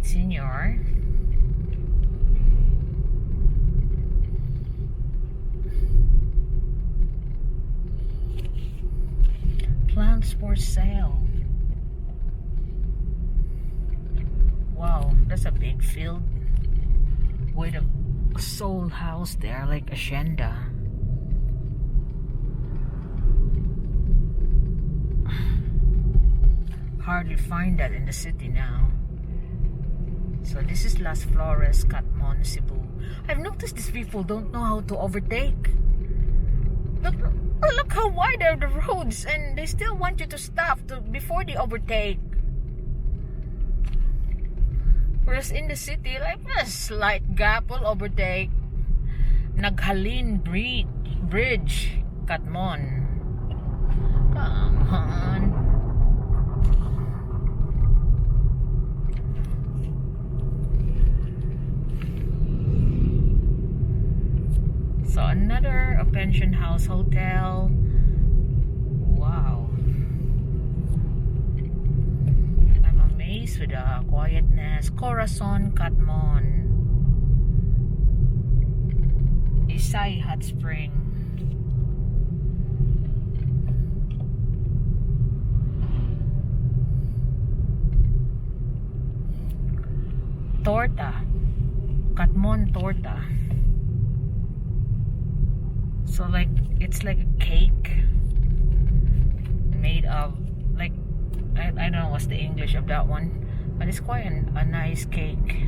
Senior. Plants for sale. Wow, that's a big field with a soul house there, like hacienda. Hardly find that in the city now. So this is Las Flores, Catmon, Cebu. I've noticed these people don't know how to overtake. Look how wide are the roads, and they still want you to stop before they overtake. Whereas in the city, like a slight gap will overtake. Naghalin Bridge, Catmon. Come on. So another a pension house hotel. Wow. I'm amazed with the quietness. Corazon, Catmon. Sai Hot Spring. Torta. Catmon torta. So like it's like a cake made of like I don't know what's the English of that one, but it's quite a nice cake.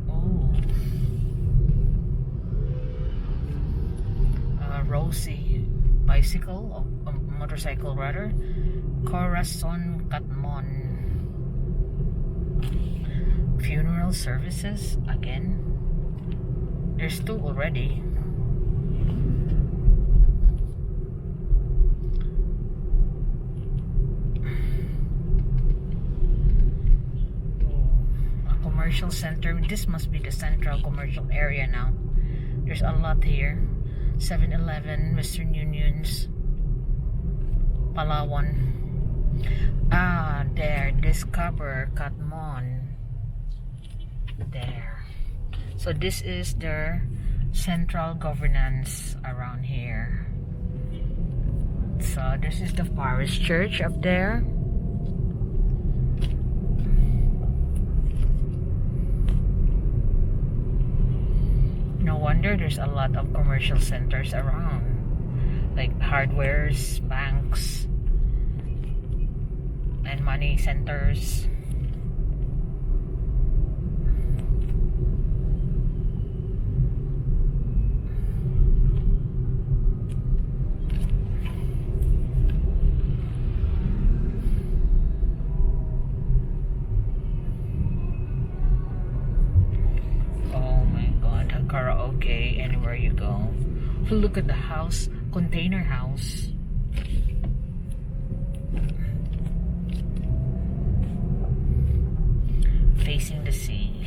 Oh, Rosie bicycle or motorcycle rather. Corazon Catmon. Funeral services again. There's two already. A commercial center. This must be the central commercial area now. There's a lot here. 7-Eleven, Western Unions, Palawan. Ah, there. Discover Catmon. There. So this is their central governance around here. So this is the parish church up there. No wonder there's a lot of commercial centers around, like hardwares, banks, and money centers. Karaoke anywhere you go. Look at the house, container house. Facing the sea.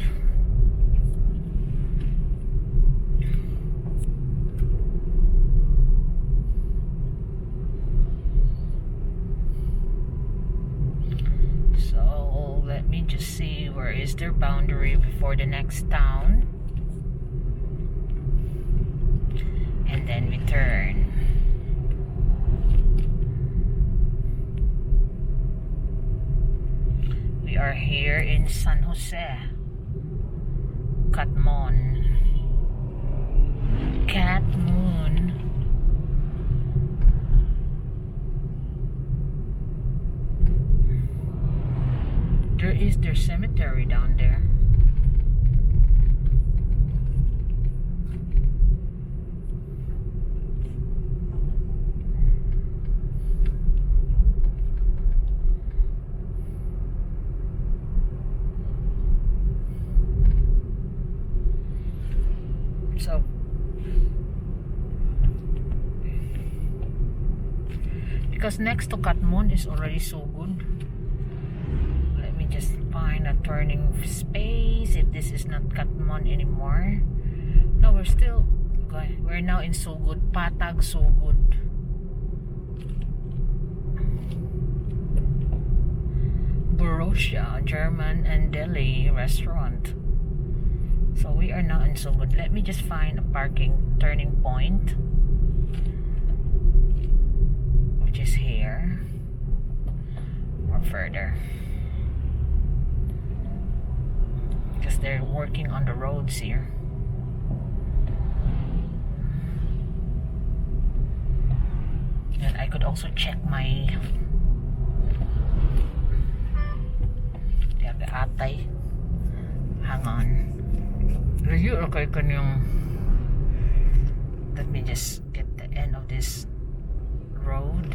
So let me just see where is their boundary before the next town. And then we turn. We are here in San Jose, Catmon, Catmon. There is their cemetery down there. So because next to Catmon is already so good. Let me just find a turning space if this is not Catmon anymore. No, we're still going. We're now in so good. Patag so good. Borussia German and deli restaurant. So we are now in so good. Let me just find a parking turning point, which is here or further, because they're working on the roads here. And I could also check my the atay. Hang on. Review okay kanyang. Let me just get the end of this road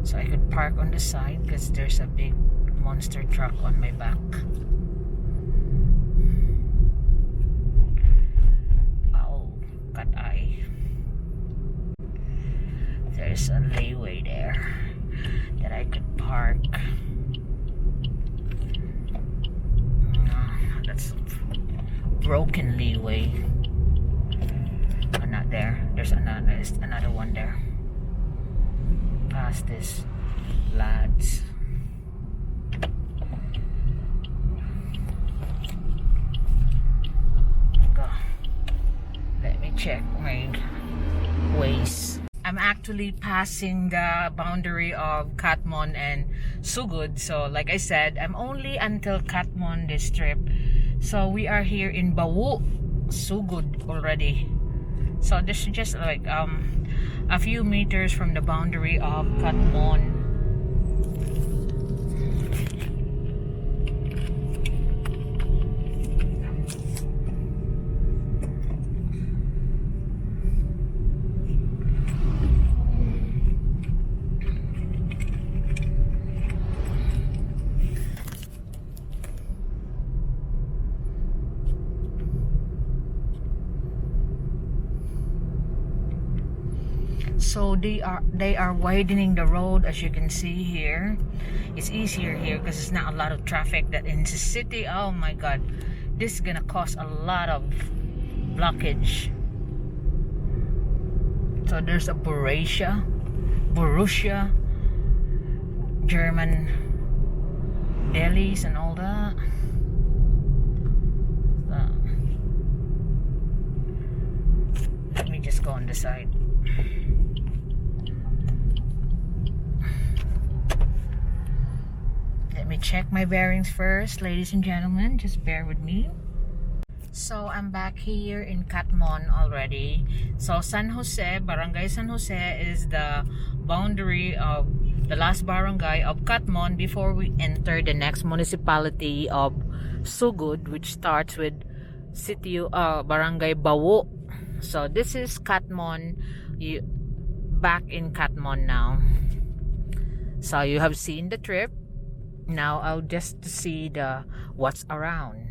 so I could park on the side because there's a big monster truck on my back. Oh, cut eye. There's a layway there that I could park. That's broken leeway. Oh, not there. There's another one there. Past this, lads. actually passing the boundary of Catmon and Sugod. So like I said, I'm only until Catmon this trip. So we are here in Bawu, Sugod already. So this is just like a few meters from the boundary of Catmon. So they are widening the road, as you can see here. It's easier here because it's not a lot of traffic that in the city. Oh my god, this is gonna cause a lot of blockage. So there's a Borussia German delis and all that. Let me just go on the side. Let me check my bearings first, ladies and gentlemen. Just bear with me. So I'm back here in Catmon already. So San Jose, Barangay San Jose is the boundary of the last barangay of Catmon before we enter the next municipality of Sugod, which starts with Barangay Bawo. So this is Catmon. Back in Catmon now. So you have seen the trip. Now I'll just see what's around.